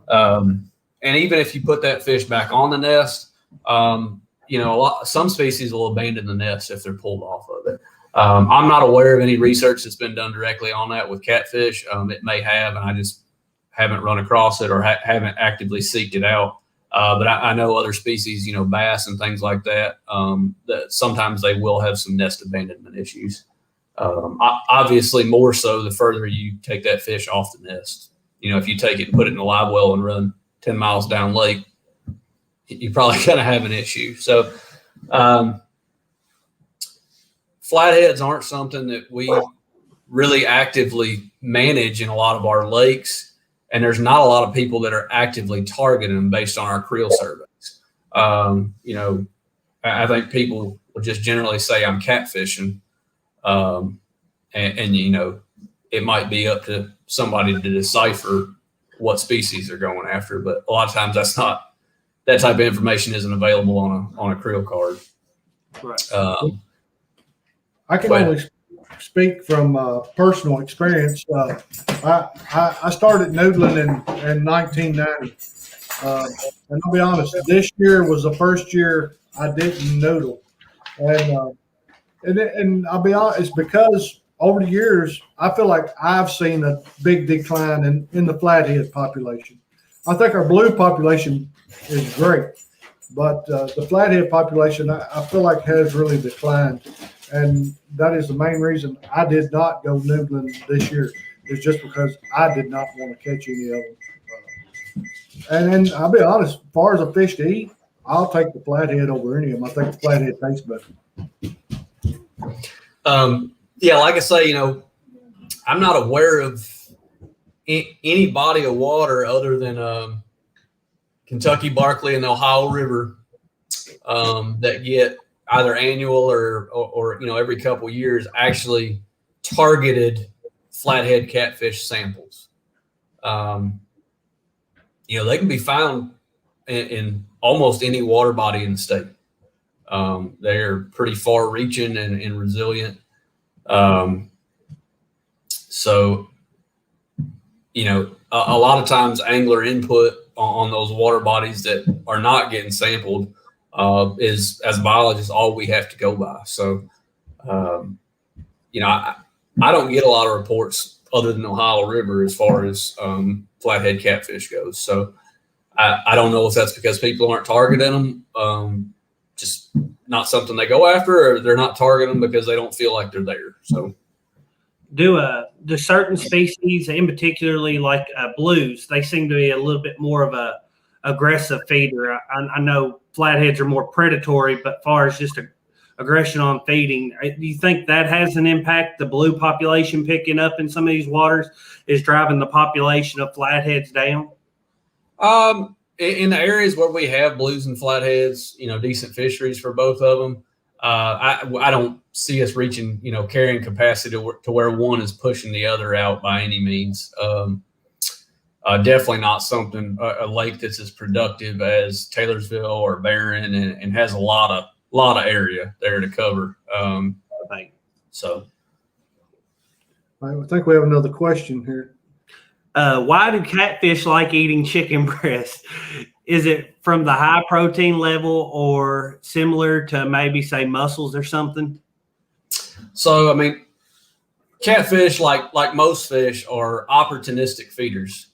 And even if you put that fish back on the nest, some species will abandon the nest if they're pulled off of it. I'm not aware of any research that's been done directly on that with catfish. It may have, and I just haven't run across it or haven't actively seeked it out. But I know other species, bass and things like that, that sometimes they will have some nest abandonment issues. Obviously, more so the further you take that fish off the nest. If you take it and put it in a live well and run 10 miles down lake, you're probably going to have an issue. So flatheads aren't something that we really actively manage in a lot of our lakes. And there's not a lot of people that are actively targeting them based on our creel surveys. I think people will just generally say I'm catfishing. And it might be up to somebody to decipher what species they're going after. But a lot of times that type of information isn't available on a creel card. Right. I can only speak from personal experience. I started noodling in 1990. And I'll be honest, this year was the first year I didn't noodle. And I'll be honest, it's because over the years, I feel like I've seen a big decline in the flathead population. I think our blue population is great, but the flathead population, I feel like has really declined. And that is the main reason I did not go noodling this year, is just because I did not want to catch any of them. And then I'll be honest, as far as a fish to eat, I'll take the flathead over any of them. I think the flathead tastes better. Yeah, like I say, I'm not aware of any body of water other than Kentucky, Barkley, and the Ohio River that get either annual or every couple of years actually targeted flathead catfish samples. They can be found in almost any water body in the state. They're pretty far reaching and resilient. So, a lot of times angler input on those water bodies that are not getting sampled is, as biologists, all we have to go by. So, I don't get a lot of reports other than the Ohio River as far as flathead catfish goes. So I don't know if that's because people aren't targeting them, just not something they go after, or they're not targeting them because they don't feel like they're there. So do certain species, in particularly like blues, they seem to be a little bit more of a aggressive feeder. I know flatheads are more predatory, but as far as just aggression on feeding, do you think that has an impact? The blue population picking up in some of these waters is driving the population of flatheads down? in the areas where we have blues and flatheads, decent fisheries for both of them, I don't see us reaching, carrying capacity to where one is pushing the other out by any means. Definitely not something, a lake that's as productive as Taylorsville or Barron and has a lot of area there to cover. So I think we have another question here. Why do catfish like eating chicken breast? Is it from the high protein level or similar to maybe say mussels or something? So, I mean, catfish, like most fish, are opportunistic feeders.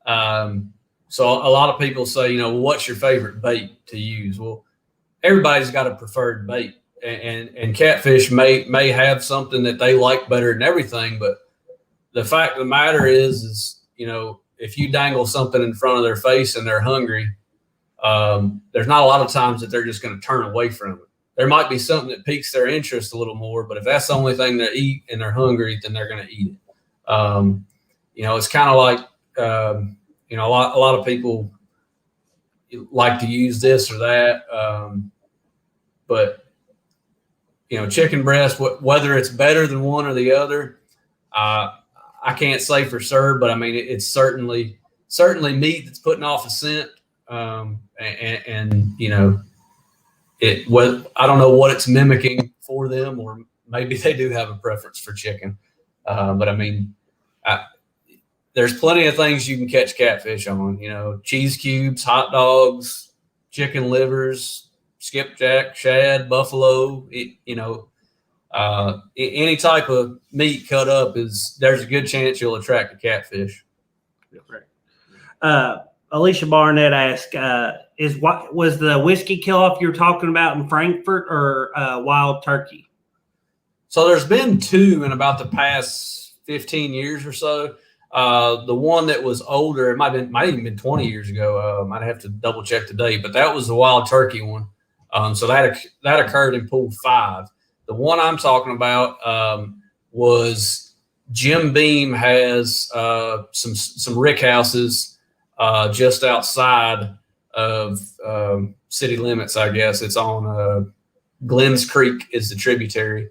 So a lot of people say, what's your favorite bait to use? Well, everybody's got a preferred bait, and catfish may have something that they like better than everything. But the fact of the matter is, if you dangle something in front of their face and they're hungry, there's not a lot of times that they're just going to turn away from it. There might be something that piques their interest a little more, but if that's the only thing they eat and they're hungry, then they're going to eat it. It's kind of like, a lot of people like to use this or that. But chicken breast, whether it's better than one or the other, I can't say for sure, but I mean, it's certainly meat that's putting off a scent. I don't know what it's mimicking for them, or maybe they do have a preference for chicken. But I mean, there's plenty of things you can catch catfish on, cheese cubes, hot dogs, chicken livers, skipjack, shad, buffalo, any type of meat cut up there's a good chance you'll attract a catfish. Alicia Barnett asked, was the whiskey kill-off you're talking about in Frankfurt or wild turkey? So there's been two in about the past 15 years or so. The one that was older, it might even been 20 years ago. I'd have to double check the date, but that was the wild turkey one. So that occurred in pool 5. The one I'm talking about was Jim Beam has some rick houses just outside of city limits, I guess. It's on Glens Creek is the tributary.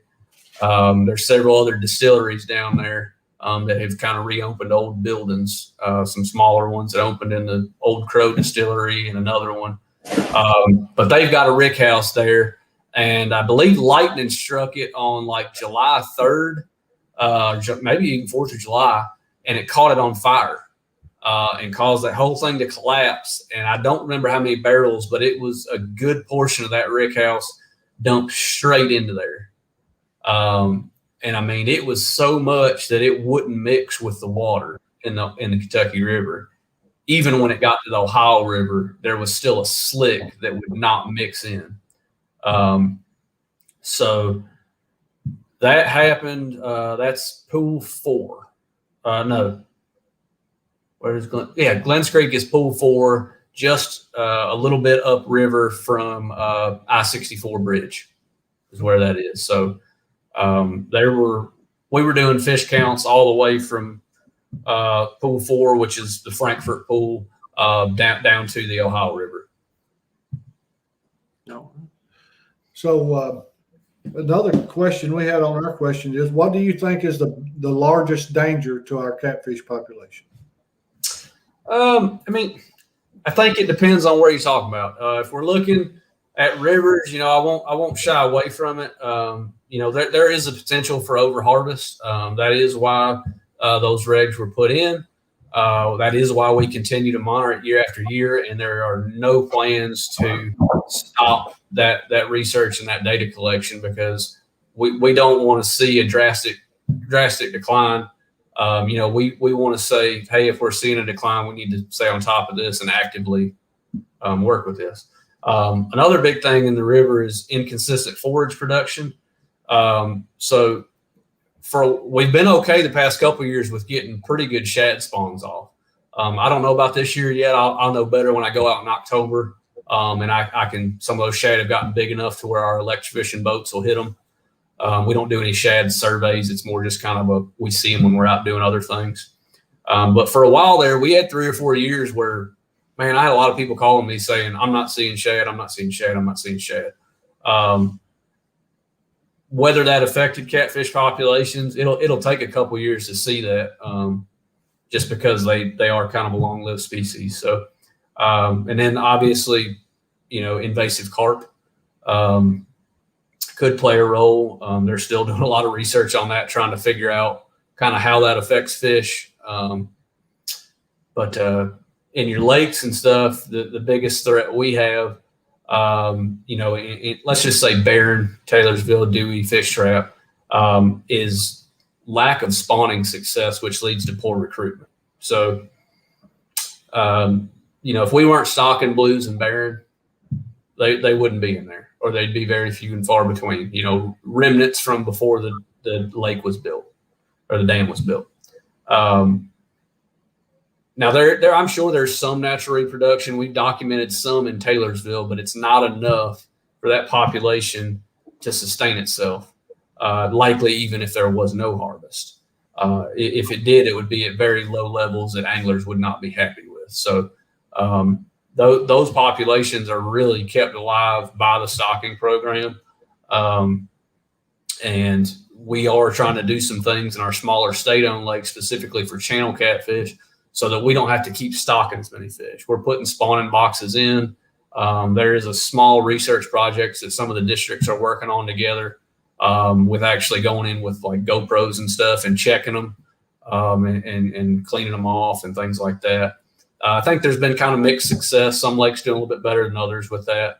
There's several other distilleries down there that have kind of reopened old buildings, some smaller ones that opened in the Old Crow Distillery and another one. But they've got a rick house there. And I believe lightning struck it on like July 3rd, maybe even 4th of July, and it caught it on fire and caused that whole thing to collapse. And I don't remember how many barrels, but it was a good portion of that rick house dumped straight into there. And I mean, it was so much that it wouldn't mix with the water in the Kentucky River. Even when it got to the Ohio River, there was still a slick that would not mix in. So that happened. That's pool 4. No, where is Glen? Yeah, Glens Creek is pool 4, just a little bit upriver from I-64 bridge is where that is. So we were doing fish counts all the way from pool 4, which is the Frankfurt pool, down to the Ohio River. No. So another question we had on our question is, what do you think is the largest danger to our catfish population? I mean, I think it depends on where you're talking about. If we're looking at rivers, I won't shy away from it. There is a potential for overharvest. That is why those regs were put in. That is why we continue to monitor it year after year, and there are no plans to stop that research and that data collection, because we don't want to see a drastic decline. We want to say, hey, if we're seeing a decline, we need to stay on top of this and actively work with this. Another big thing in the river is inconsistent forage production. So we've been okay the past couple of years with getting pretty good shad spawns off. I don't know about this year yet. I'll know better when I go out in October. And some of those shad have gotten big enough to where our electrofishing boats will hit them. We don't do any shad surveys. It's more just kind of we see them when we're out doing other things. But for a while there, we had 3 or 4 years where, man, I had a lot of people calling me saying, I'm not seeing shad, I'm not seeing shad, I'm not seeing shad. Whether that affected catfish populations, it'll take a couple years to see that, just because they are kind of a long-lived species. So, and then obviously, invasive carp could play a role. They're still doing a lot of research on that, trying to figure out kind of how that affects fish. But in your lakes and stuff, the biggest threat we have, let's just say Barron, Taylorsville, Dewey, Fish Trap, is lack of spawning success, which leads to poor recruitment. So, if we weren't stocking blues and Barron, they wouldn't be in there, or they'd be very few and far between, remnants from before the lake was built or the dam was built. Now, I'm sure there's some natural reproduction. We've documented some in Taylorsville, but it's not enough for that population to sustain itself, likely even if there was no harvest. If it did, it would be at very low levels that anglers would not be happy with. So those populations are really kept alive by the stocking program. And we are trying to do some things in our smaller state-owned lakes specifically for channel catfish, so that we don't have to keep stocking as many fish. We're putting spawning boxes in. There is a small research project that some of the districts are working on together, with actually going in with like GoPros and stuff and checking them, and cleaning them off and things like that. I think there's been kind of mixed success. Some lakes doing a little bit better than others with that.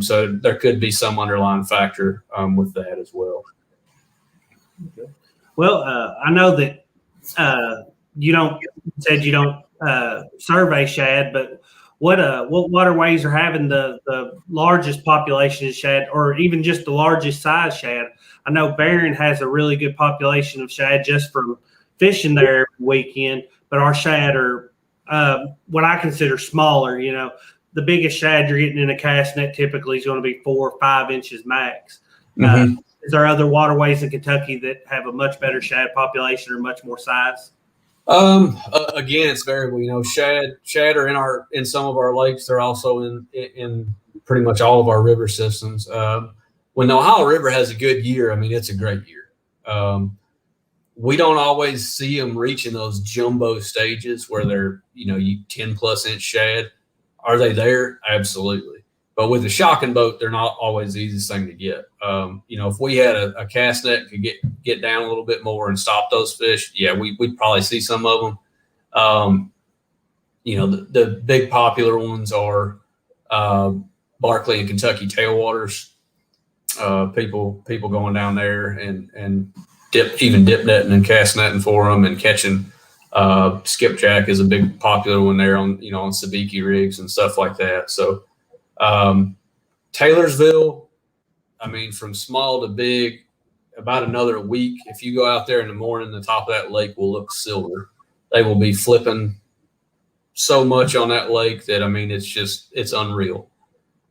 So there could be some underlying factor with that as well. Okay. Well, I know that you said you don't survey shad, but what waterways are having the largest population of shad, or even just the largest size shad? I know Barron has a really good population of shad just from fishing there every weekend, but our shad are what I consider smaller. The biggest shad you're getting in a cast net typically is going to be 4 or 5 inches max. Mm-hmm. Is there other waterways in Kentucky that have a much better shad population or much more size? Again, it's variable. Shad are in some of our lakes. They're also in pretty much all of our river systems. When the Ohio River has a good year, it's a great year. We don't always see them reaching those jumbo stages where they're 10+ inch shad. Are they there? Absolutely. But with the shocking boat, they're not always the easiest thing to get. If we had a cast net could get down a little bit more and stop those fish, yeah, we'd probably see some of them. The big popular ones are Barkley and Kentucky tailwaters. People going down there and dip netting and cast netting for them and catching. Skipjack is a big popular one there on sabiki rigs and stuff like that. So Taylorsville, from small to big, about another week. If you go out there in the morning, the top of that lake will look silver. They will be flipping so much on that lake that it's unreal.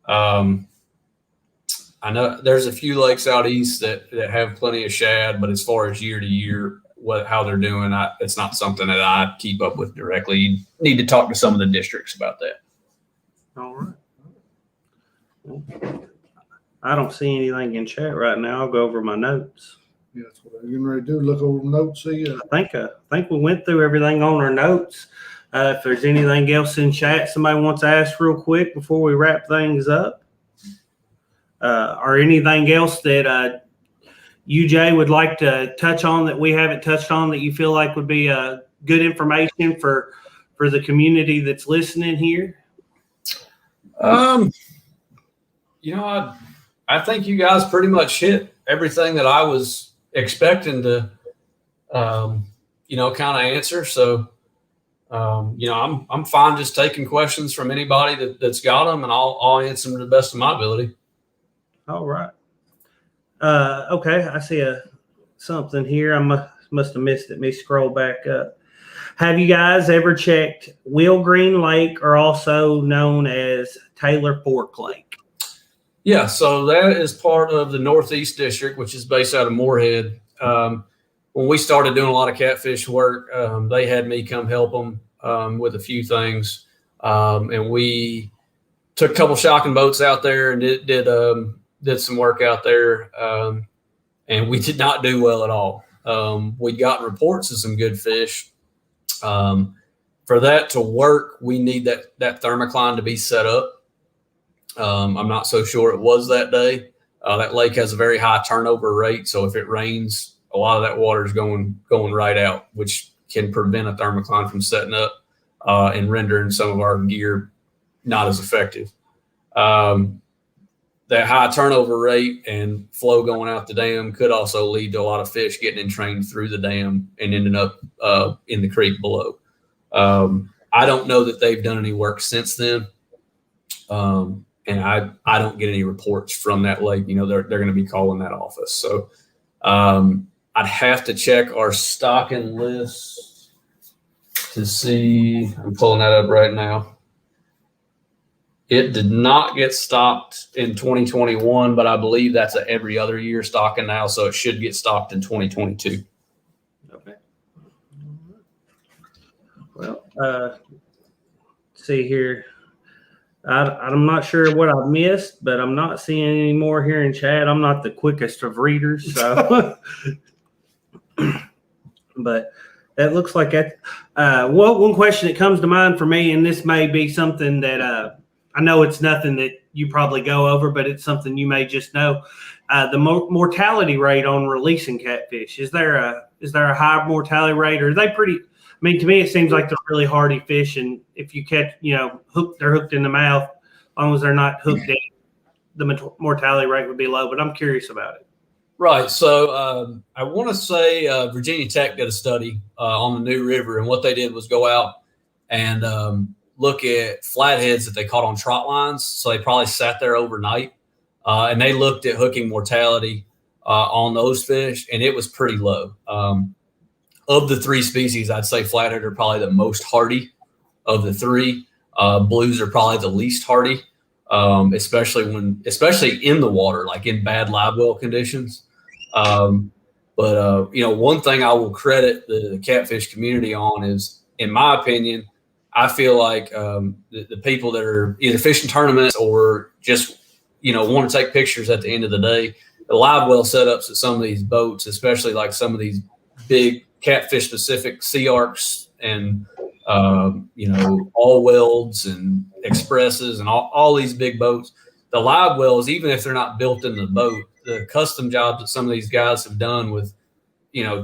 I know there's a few lakes out east that have plenty of shad, but as far as year to year, how they're doing, it's not something that I keep up with directly. You need to talk to some of the districts about that. All right. I don't see anything in chat right now. I'll go over my notes. Yeah, that's what I'm getting ready to do. Look over the notes. See, I think we went through everything on our notes. If there's anything else in chat somebody wants to ask real quick before we wrap things up, or anything else that you, Jay, would like to touch on that we haven't touched on that you feel like would be good information for the community that's listening here? I think you guys pretty much hit everything that I was expecting to, kind of answer. So, I'm fine just taking questions from anybody that's got them, and I'll answer them to the best of my ability. All right. Okay. I see something here. I must have missed it. Let me scroll back up. Have you guys ever checked Will Green Lake, or also known as Taylor Fork Lake? Yeah, so that is part of the Northeast District, which is based out of Moorhead. When we started doing a lot of catfish work, they had me come help them with a few things. and we took a couple shocking boats out there and did some work out there, and we did not do well at all. We'd gotten reports of some good fish. For that to work, we need that thermocline to be set up. I'm not so sure it was that day. That lake has a very high turnover rate, so if it rains, a lot of that water is going right out, which can prevent a thermocline from setting up and rendering some of our gear not as effective. That high turnover rate and flow going out the dam could also lead to a lot of fish getting entrained through the dam and ending up in the creek below. I don't know that they've done any work since then. And I don't get any reports from that lake. They're going to be calling that office. So I'd have to check our stocking list to see. I'm pulling that up right now. It did not get stocked in 2021, but I believe that's a every other year stocking now, so it should get stocked in 2022. Okay. Well, see here. I'm not sure what I've missed, but I'm not seeing any more here in chat. I'm not the quickest of readers, so. But that looks like that. One question that comes to mind for me, and this may be something that I know it's nothing that you probably go over, but it's something you may just know. The mortality rate on releasing catfish. Is there a high mortality rate, or are they pretty? I mean, to me, it seems like they're really hardy fish, and if you catch, they're hooked in the mouth. As long as they're not hooked in, the mortality rate would be low. But I'm curious about it. Right. So I want to say Virginia Tech did a study on the New River, and what they did was go out and look at flatheads that they caught on trot lines. So they probably sat there overnight, and they looked at hooking mortality on those fish, and it was pretty low. Of the three species, I'd say flathead are probably the most hardy of the three. Blues are probably the least hardy, especially in the water, like in bad live well conditions. But one thing I will credit the catfish community on is, in my opinion, I feel like the people that are either fishing tournaments or just want to take pictures at the end of the day, the live well setups at some of these boats, especially like some of these big catfish specific sea arcs and all welds and expresses and all these big boats, the live wells, even if they're not built in the boat, the custom jobs that some of these guys have done with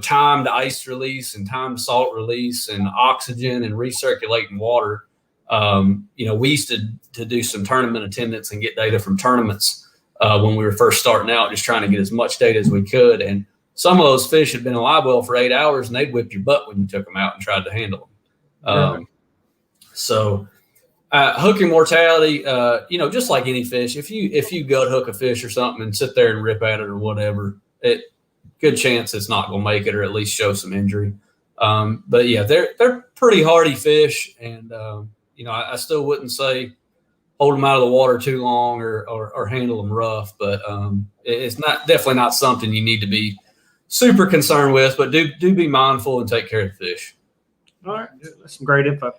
timed ice release and timed salt release and oxygen and recirculating water. We used to do some tournament attendance and get data from tournaments when we were first starting out, just trying to get as much data as we could. And some of those fish had been in a live well for 8 hours, and they'd whip your butt when you took them out and tried to handle them. So hooking mortality, just like any fish, if you gut hook a fish or something and sit there and rip at it or whatever, good chance it's not going to make it, or at least show some injury. But yeah, they're pretty hardy fish, and I still wouldn't say hold them out of the water too long or handle them rough, but it's definitely not something you need to be super concerned with, but do be mindful and take care of the fish. All right, that's some great info.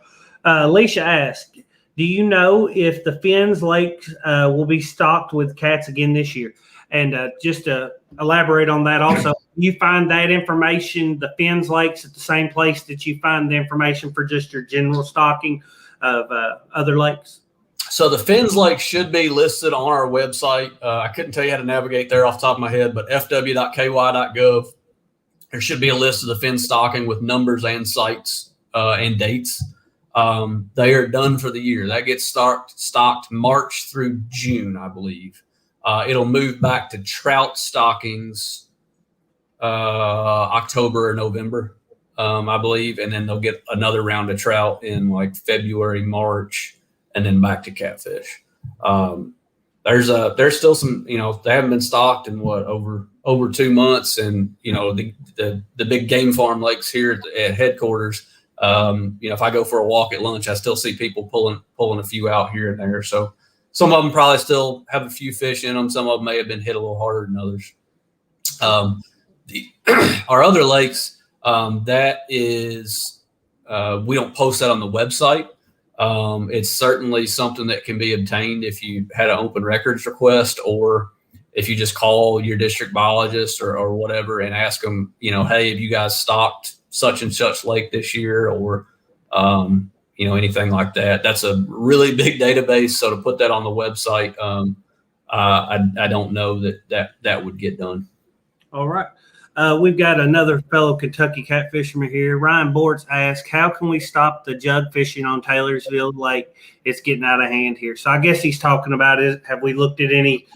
Alicia asked, do you know if the Fens Lake will be stocked with cats again this year? And just to elaborate on that also, you find that information, the Fens Lakes, at the same place that you find the information for just your general stocking of other lakes? So the Fens Lake should be listed on our website. I couldn't tell you how to navigate there off the top of my head, but fw.ky.gov. There should be a list of the fin stocking with numbers and sites and dates. They are done for the year. That gets stocked March through June, I believe. It'll move back to trout stockings October or November, I believe, and then they'll get another round of trout in like February, March, and then back to catfish. There's still some, they haven't been stocked in over 2 months, and the big game farm lakes here at headquarters. If I go for a walk at lunch, I still see people pulling a few out here and there. So some of them probably still have a few fish in them. Some of them may have been hit a little harder than others. Our other lakes, that is, we don't post that on the website. It's certainly something that can be obtained if you had an open records request, or if you just call your district biologist or whatever and ask them, hey, have you guys stocked such and such lake this year, or anything like that. That's a really big database. So to put that on the website, I don't know that would get done. All right. We've got another fellow Kentucky catfisherman here. Ryan Bortz asked, how can we stop the jug fishing on Taylorsville Lake? It's getting out of hand here. So I guess he's talking about have we looked at any,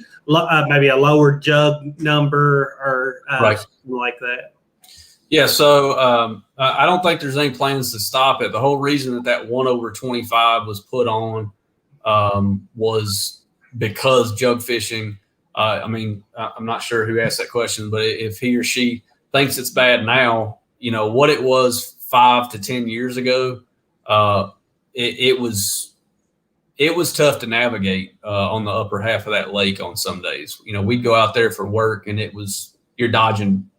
maybe a lower jug number or right. something like that? Yeah, so I don't think there's any plans to stop it. The whole reason that 1/25 was put on was because jug fishing. I'm not sure who asked that question, but if he or she thinks it's bad now, what it was 5 to 10 years ago, it was tough to navigate on the upper half of that lake on some days. We'd go out there for work, and you're dodging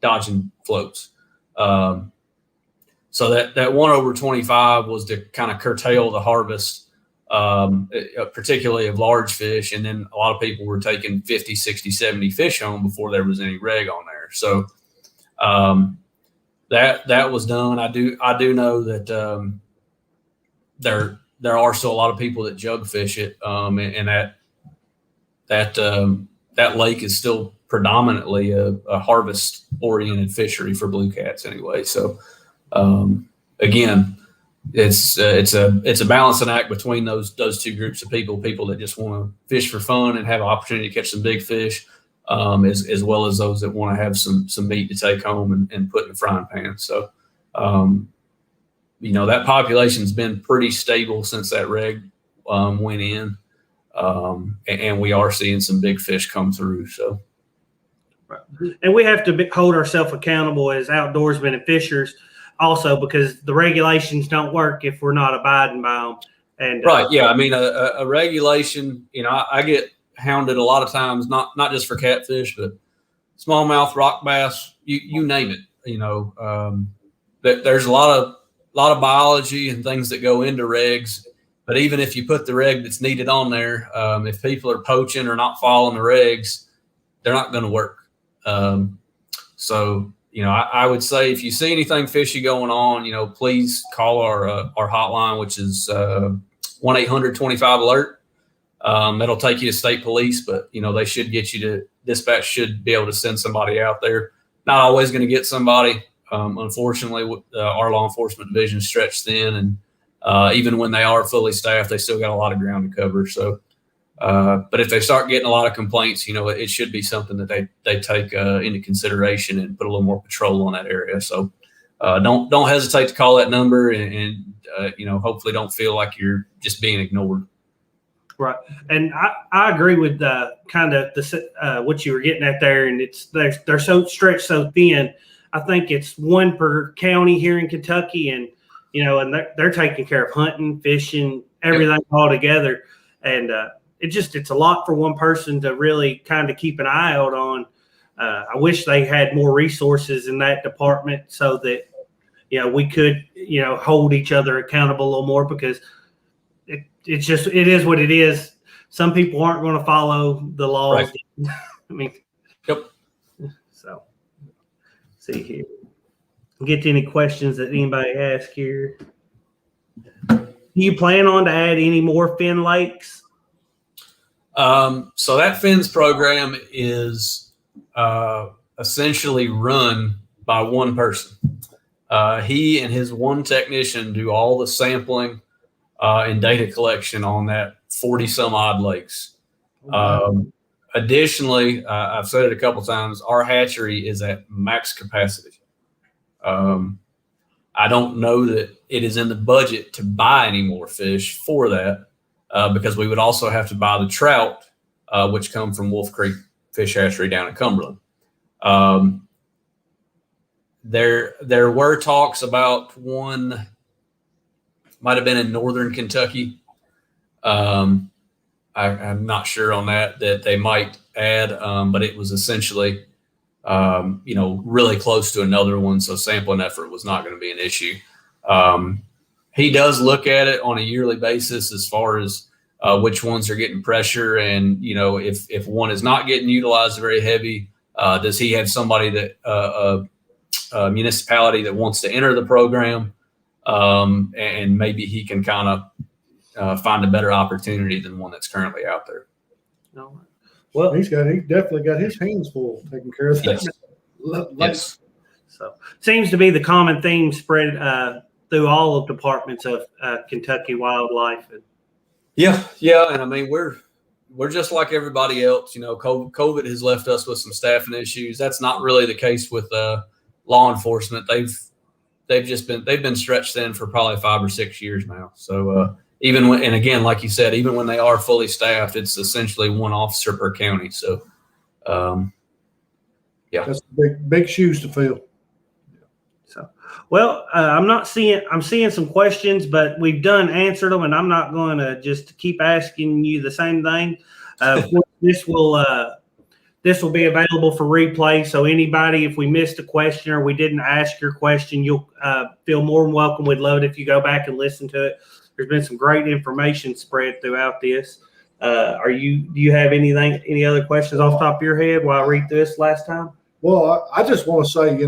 floats. So that 1/25 was to kind of curtail the harvest, particularly of large fish. And then a lot of people were taking 50, 60, 70 fish home before there was any reg on there. So, that was done. I do know that, there are still a lot of people that jug fish it. And that lake is still predominantly a harvest oriented fishery for blue cats anyway. So, again, it's a balancing act between those two groups of people that just want to fish for fun and have an opportunity to catch some big fish, as well as those that want to have some meat to take home and put in the frying pan. So, that population's been pretty stable since that reg went in, and we are seeing some big fish come through. So. And we have to hold ourselves accountable as outdoorsmen and fishers also, because the regulations don't work if we're not abiding by them. And right. Yeah. I mean, a regulation, I get hounded a lot of times, not just for catfish, but smallmouth, rock bass, you name it. There's a lot of biology and things that go into regs, but even if you put the reg that's needed on there, if people are poaching or not following the regs, they're not going to work. So, I would say if you see anything fishy going on, please call our hotline, which is 1-800-25-ALERT. That'll take you to state police, but they should get you to dispatch, should be able to send somebody out there. Not always going to get somebody. Unfortunately, our law enforcement division is stretched thin, and even when they are fully staffed, they still got a lot of ground to cover. So, but if they start getting a lot of complaints, it should be something that they take into consideration and put a little more patrol on that area. So don't hesitate to call that number, and hopefully don't feel like you're just being ignored. Right. And I agree with kind of what you were getting at there. And they're so stretched so thin. I think it's one per county here in Kentucky, and and they're taking care of hunting, fishing, everything all together. And it's a lot for one person to really kind of keep an eye out on. I wish they had more resources in that department so that we could hold each other accountable a little more, because it is what it is. Some people aren't going to follow the laws. Right. I mean, yep. So, see here. Get to any questions that anybody ask here. Do you plan on to add any more fin lakes? So that fins program is essentially run by one person. He and his one technician do all the sampling and data collection on that 40 some odd lakes. Additionally, I've said it a couple times, our hatchery is at max capacity. I don't know that it is in the budget to buy any more fish for that, because we would also have to buy the trout, which come from Wolf Creek Fish Hatchery down in Cumberland. There were talks about one, might have been in northern Kentucky. I'm not sure on that they might add, but it was essentially, really close to another one. So sampling effort was not going to be an issue. he does look at it on a yearly basis as far as which ones are getting pressure, and if one is not getting utilized very heavy, does he have somebody that a municipality that wants to enter the program, and maybe he can kind of find a better opportunity than one that's currently out there. No. Well, he's definitely got his hands full taking care of that. Yes. Yes. So seems to be the common theme spread through all of departments of Kentucky Wildlife. Yeah, and I mean we're just like everybody else. COVID has left us with some staffing issues. That's not really the case with law enforcement. They've been stretched thin for probably 5 or 6 years now. So even when, and again, like you said, even when they are fully staffed, it's essentially one officer per county. So yeah, that's big shoes to fill. So, well, I'm seeing some questions, but we've answered them, and I'm not going to just keep asking you the same thing. This will be available for replay. So anybody, if we missed a question or we didn't ask your question, you'll feel more than welcome. We'd love it if you go back and listen to it. There's been some great information spread throughout this. Do you have any other questions off the top of your head while I read this last time? Well, I just want to say,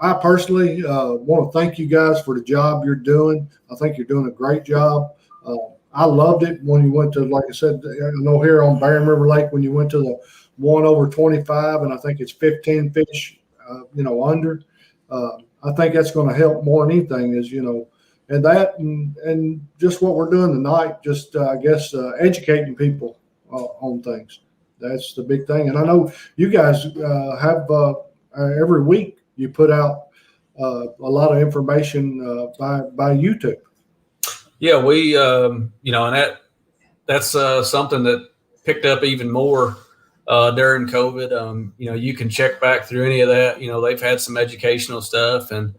I personally want to thank you guys for the job you're doing. I think you're doing a great job. I loved it when you went to, like I said, here on Barren River Lake, when you went to the 1 over 25, and I think it's 15 fish, under. I think that's going to help more than anything is, and that and just what we're doing tonight, just I guess educating people on things. That's the big thing. And I know you guys have every week you put out a lot of information by YouTube. Yeah, we and that's something that picked up even more during COVID. You can check back through any of that. They've had some educational stuff, and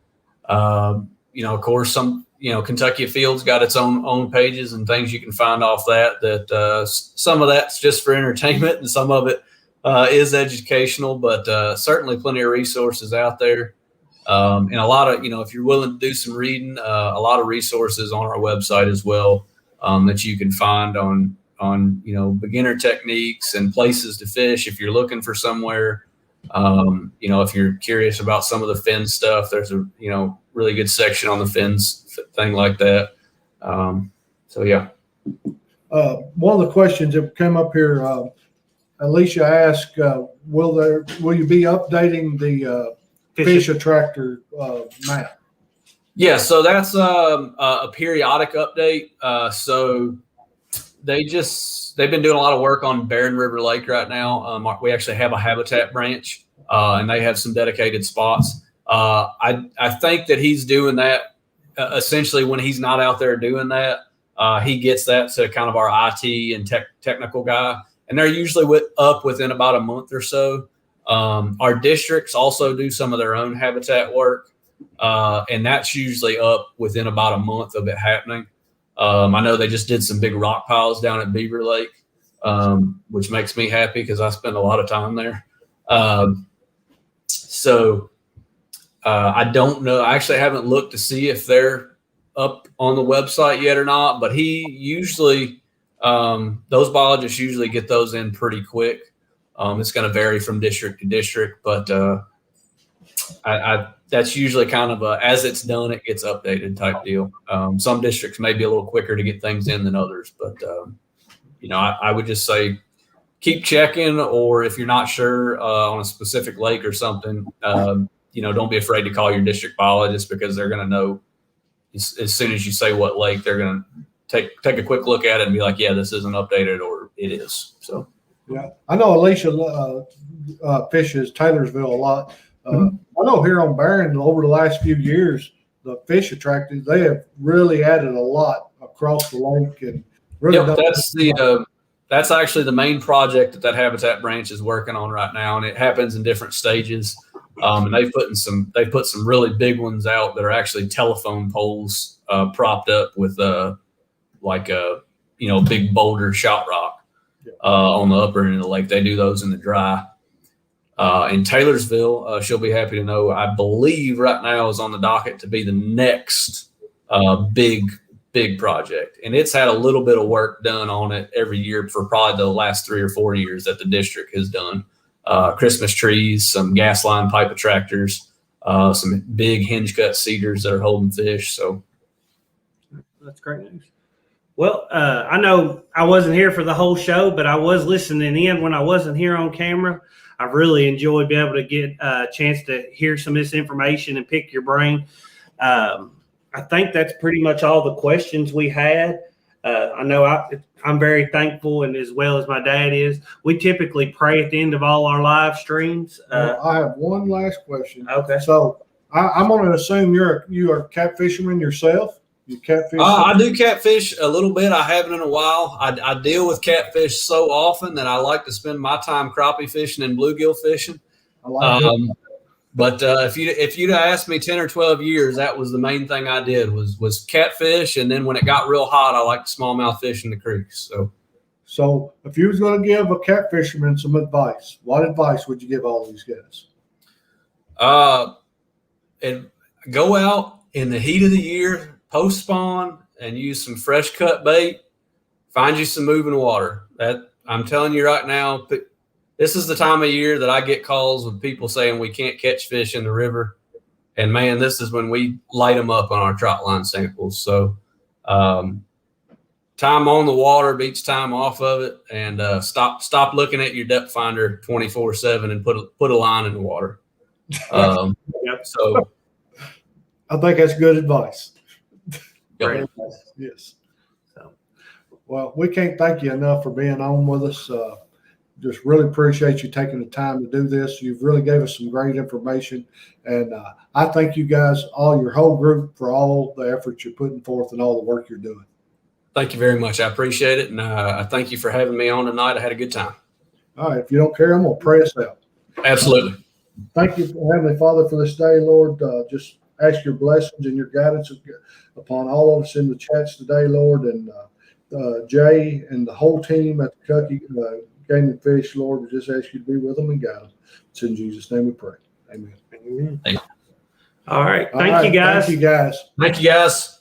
of course some. Kentucky Field's got its own pages and things you can find off that some of that's just for entertainment and some of it is educational, but certainly plenty of resources out there. And a lot of, if you're willing to do some reading, a lot of resources on our website as well that you can find on beginner techniques and places to fish. If you're looking for somewhere, if you're curious about some of the fin stuff, there's a, really good section on the fins, thing like that. So yeah. One of the questions that came up here, Alicia asked, will you be updating the fish attractor map? Yeah, so that's a periodic update. So they've been doing a lot of work on Barren River Lake right now. We actually have a habitat branch, and they have some dedicated spots. I think that he's doing that essentially when he's not out there doing that. He gets that to kind of our IT and technical guy, and they're usually up within about a month or so. Our districts also do some of their own habitat work, and that's usually up within about a month of it happening. I know they just did some big rock piles down at Beaver Lake, which makes me happy because I spend a lot of time there. I don't know. I actually haven't looked to see if they're up on the website yet or not, but he usually, those biologists usually get those in pretty quick. It's going to vary from district to district, but that's usually kind of as it's done, it gets updated type deal. Some districts may be a little quicker to get things in than others, but I would just say keep checking, or if you're not sure on a specific lake or something, don't be afraid to call your district biologist, because they're going to know as soon as you say what lake, they're going to take a quick look at it and be like, yeah, this isn't updated, or it is. So, yeah, I know Alicia fishes Taylorsville a lot. I know here on Barren, over the last few years, the fish attractors, they have really added a lot across the lake, and really that's actually the main project that habitat branch is working on right now, and it happens in different stages. And they've put some really big ones out that are actually telephone poles propped up with big boulder shot rock on the upper end of the lake. They do those in the dry. In Taylorsville, she'll be happy to know, I believe right now is on the docket to be the next big project. And it's had a little bit of work done on it every year for probably the last 3 or 4 years that the district has done. Christmas trees, some gas line pipe attractors, some big hinge cut cedars that are holding fish. So that's great news. Well, I know I wasn't here for the whole show, but I was listening in when I wasn't here on camera. I've really enjoyed being able to get a chance to hear some of this information and pick your brain. I think that's pretty much all the questions we had. I know I'm very thankful, and as well as my dad is. We typically pray at the end of all our live streams. I have one last question. Okay. So I'm going to assume you are a catfisherman yourself. You catfish? I do catfish a little bit. I haven't in a while. I deal with catfish so often that I like to spend my time crappie fishing and bluegill fishing. I like it. But if you'd asked me 10 or 12 years, that was the main thing I did was catfish. And then when it got real hot, I liked smallmouth fish in the creeks. So if you was going to give a catfisherman some advice, what advice would you give all these guys? And go out in the heat of the year, post spawn, and use some fresh cut bait. Find you some moving water. That I'm telling you right now. This is the time of year that I get calls with people saying we can't catch fish in the river. And, man, this is when we light them up on our trot line samples. So time on the water beats time off of it. And stop looking at your depth finder 24/7 and put a line in the water. So I think that's good advice. Yep. Yes. So, well, we can't thank you enough for being on with us. Just really appreciate you taking the time to do this. You've really gave us some great information. And I thank you guys, your whole group, for all the efforts you're putting forth and all the work you're doing. Thank you very much. I appreciate it. And I thank you for having me on tonight. I had a good time. All right. If you don't care, I'm going to pray us out. Absolutely. Thank you, Heavenly Father, for this day, Lord. Just ask your blessings and your guidance upon all of us in the chats today, Lord. And Jay and the whole team at the Kentucky Game and Fish, Lord, we just ask you to be with them and guide them. It's in Jesus' name we pray. Amen. All right. Thank you, guys. Thank you, guys. Thank you, guys.